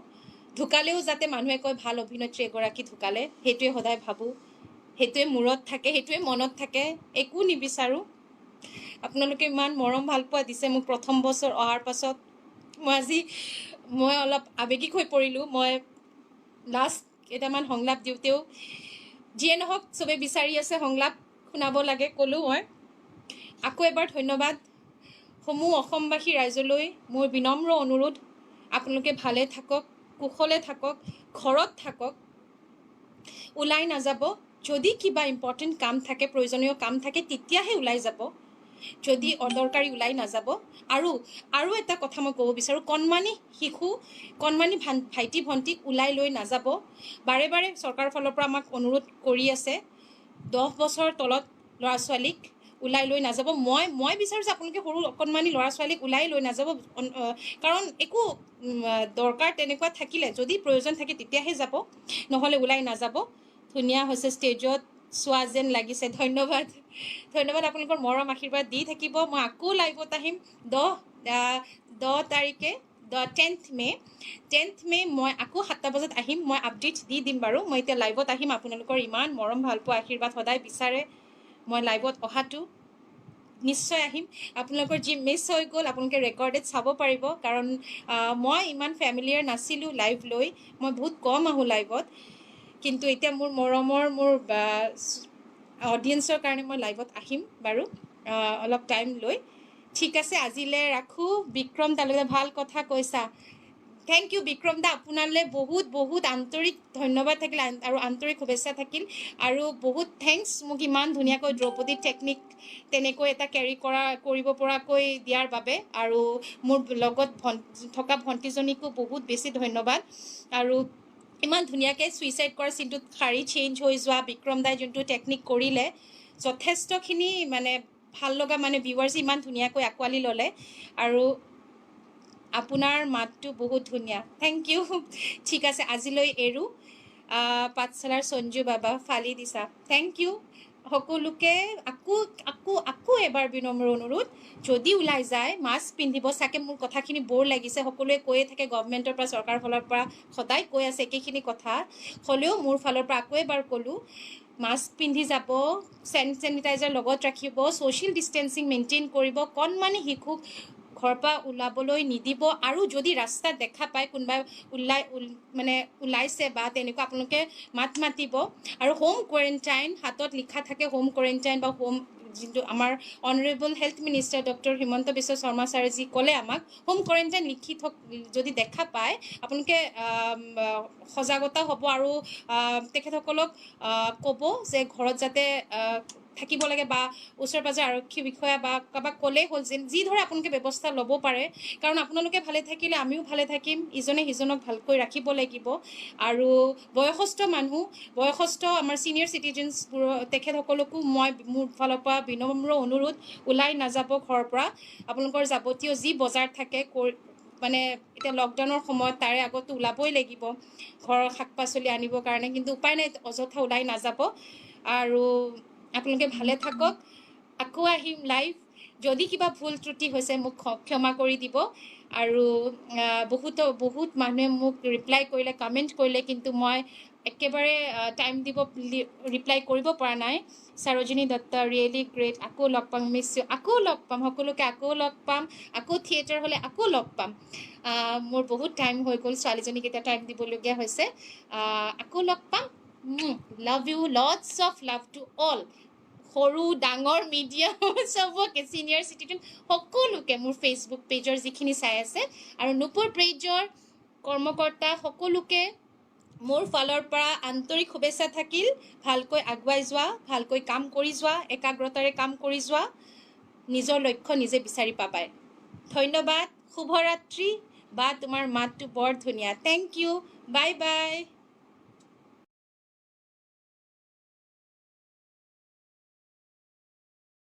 ঢুকালেও যাতে মানুহে কয় ভাল অভিনেত্ৰী এগৰাকী ঢুকালে, সেইটোৱে সদায় ভাবোঁ, সেইটোৱে মূৰত থাকে, সেইটোৱে মনত থাকে, একো নিবিচাৰোঁ। আপোনালোকে ইমান মৰম ভাল পোৱা দিছে মোক প্ৰথম বছৰ অহাৰ পাছত। মই অলপ আৱেগিক হৈ পৰিলোঁ। মই লাষ্ট কেইটামান সংলাপ দিওঁতেও যিয়ে নহওক চবেই বিচাৰি আছে সংলাপ শুনাব লাগে, ক'লোঁ মই। আকৌ এবাৰ ধন্যবাদ সমূহ অসমবাসী ৰাইজলৈ। মোৰ বিনম্ৰ অনুৰোধ, আপোনালোকে ভালে থাকক, কুশলে থাকক, ঘৰত থাকক, ওলাই নাযাব। যদি কিবা ইম্পৰ্টেণ্ট কাম থাকে, প্ৰয়োজনীয় কাম থাকে, তেতিয়াহে ওলাই যাব, যদি অদৰকাৰী ওলাই নাযাব। আৰু এটা কথা মই ক'ব বিচাৰোঁ, কণমানি শিশু, কণমানি ভাইটি ভণ্টিক ওলাই লৈ নাযাব। বাৰে চৰকাৰৰ ফালৰ পৰা আমাক অনুৰোধ কৰি আছে, 10 বছৰৰ তলত ল'ৰা ছোৱালীক ওলাই লৈ নাযাব। মই বিচাৰিছোঁ আপোনালোকে সৰু অকণমানি ল'ৰা ছোৱালীক ওলাই লৈ নাযাব, কাৰণ একো দৰকাৰ তেনেকুৱা থাকিলে যদি প্ৰয়োজন থাকে তেতিয়াহে যাব, নহ'লে ওলাই নাযাব। ধুনীয়া হৈছে, ষ্টেজত চোৱা যেন লাগিছে। ধন্যবাদ আপোনালোকৰ মৰম আশীৰ্বাদ দি থাকিব। মই আকৌ লাইভত আহিম 10 তাৰিখে 10th মে' মই আকৌ 7টা বজাত আহিম। মই আপডেট দি দিম বাৰু। মই এতিয়া লাইভত আহিম। আপোনালোকৰ ইমান মৰম ভালপোৱা আশীৰ্বাদ সদায় বিচাৰে মই লাইভত অহাটো। নিশ্চয় আহিম। আপোনালোকৰ যি মিছ হৈ গ'ল আপোনালোকে ৰেকৰ্ডেড চাব পাৰিব, কাৰণ মই ইমান ফেমিলিয়াৰ নাছিলোঁ লাইভ লৈ। মই বহুত কম আহোঁ লাইভত, কিন্তু এতিয়া মোৰ মৰমৰ মোৰ অডিয়েঞ্চৰ কাৰণে মই লাইভত আহিম বাৰু অলপ টাইম লৈ। ঠিক আছে, আজিলৈ ৰাখোঁ। বিক্ৰম তালৈকে ভাল কথা কৈছা। থেংক ইউ বিক্ৰম দা, আপোনালৈ বহুত বহুত আন্তৰিক ধন্যবাদ থাকিল আৰু আন্তৰিক শুভেচ্ছা থাকিল। আৰু বহুত থেংকছ মোক ইমান ধুনীয়াকৈ দ্ৰৌপদী টেকনিক তেনেকৈ এটা কৰিব পৰাকৈ দিয়াৰ বাবে। আৰু মোৰ লগত থকা ভণ্টিজনীকো বহুত বেছি ধন্যবাদ। আৰু ইমান ধুনীয়াকৈ ছুইচাইড কৰা চিনটোত শাৰী চেঞ্জ হৈ যোৱা বিক্ৰম দাই যোনটো টেকনিক কৰিলে, যথেষ্টখিনি মানে ভাল লগা, মানে ভিউৱাৰ্ছে ইমান ধুনীয়াকৈ আঁকোৱালি ল'লে। আৰু আপোনাৰ মাতটো বহুত ধুনীয়া, থেংক ইউ। ঠিক আছে, আজিলৈ এৰোঁ। পাঠশালাৰ সঞ্জু বাবা ফালি দিছা, থেংক ইউ সকলোকে। আকৌ এবাৰ বিনম্ৰ অনুৰোধ, যদি ওলাই যায় মাস্ক পিন্ধিব। চাগে মোৰ কথাখিনি বৰ লাগিছে, সকলোৱে কৈয়ে থাকে গভৰ্ণমেণ্টৰ পৰা, চৰকাৰৰ ফালৰ পৰা সদায় কৈ আছে একেখিনি কথা, হ'লেও মোৰ ফালৰ পৰা আকৌ এবাৰ ক'লোঁ, মাস্ক পিন্ধি যাব, চেনিটাইজাৰ লগত ৰাখিব, ছ'চিয়েল ডিষ্টেঞ্চিং মেইনটেইন কৰিব, কণমানি শিশুক ঘৰৰ পৰা ওলাবলৈ নিদিব। আৰু যদি ৰাস্তাত দেখা পায় কোনোবাই ওলাইছে বা তেনেকুৱা, আপোনালোকে মাতিব। আৰু হোম কোৱাৰেণ্টাইন হাতত লিখা থাকে, হোম কোৱাৰেণ্টাইন বা যোনটো আমাৰ honourable health minister doctor Himanta Biswa Sarma ছাৰে ক'লে আমাক, হোম কোৱাৰেণ্টাইন লিখি যদি দেখা পায় আপোনালোকে সজাগতা হ'ব আৰু তেখেতসকলক ক'ব যে ঘৰত যাতে থাকিব লাগে, বা ওচৰে পাজৰে আৰক্ষী বিষয়া বা কাৰোবাক ক'লেই হ'ল যে যি ধৰে আপোনালোকে ব্যৱস্থা ল'ব পাৰে। কাৰণ আপোনালোকে ভালে থাকিলে আমিও ভালে থাকিম, ইজনে সিজনক ভালকৈ ৰাখিব লাগিব। আৰু বয়সস্থ আমাৰ ছিনিয়ৰ চিটিজেনছবোৰ, তেখেতসকলকো মই মোৰ ফালৰ পৰা বিনম্ৰ অনুৰোধ, ওলাই নাযাব ঘৰৰ পৰা। আপোনালোকৰ যাৱতীয় যি বজাৰ থাকে মানে এতিয়া লকডাউনৰ সময়ত তাৰে আগতো ওলাবই লাগিব ঘৰৰ শাক পাচলি আনিবৰ কাৰণে, কিন্তু উপায় নাই, অযথা ওলাই নাযাব। আৰু আপোনালোকে ভালে থাকক। আকৌ আহিম লাইভ। যদি কিবা ভুল ত্ৰুটি হৈছে মোক ক্ষমা কৰি দিব। আৰু বহুত মানুহে মোক ৰিপ্লাই কৰিলে, কমেণ্ট কৰিলে, কিন্তু মই একেবাৰে টাইম দিব ৰিপ্লাই কৰিব পৰা নাই। সৰোজিনী দত্ত ৰিয়েলি গ্ৰেট, আকৌ লগ পাম, মিছ ইউ, আকৌ লগ পাম সকলোকে, আকৌ লগ পাম, আকৌ থিয়েটাৰ হ'লে আকৌ লগ পাম। মোৰ বহুত টাইম হৈ গ'ল, ছোৱালীজনীক এতিয়া টাইম দিবলগীয়া হৈছে। আকৌ লগ পাম। Love you, lots of love to all, সৰু ডাঙৰ মিডিয়াম চবকে, ছিনিয়ৰ চিটিজেন সকলোকে, মোৰ ফেচবুক পেজৰ যিখিনি চাই আছে আৰু নূপুৰ পেজৰ কৰ্মকৰ্তা সকলোকে মোৰ ফালৰ পৰা আন্তৰিক শুভেচ্ছা থাকিল। ভালকৈ আগুৱাই যোৱা, ভালকৈ কাম কৰি যোৱা, একাগ্ৰতাৰে কাম কৰি যোৱা, নিজৰ লক্ষ্য নিজে বিচাৰি পাবাই। ধন্যবাদ, শুভৰাত্ৰি। বা তোমাৰ মাতটো বৰ ধুনীয়া, থেংক ইউ, বাই বাই।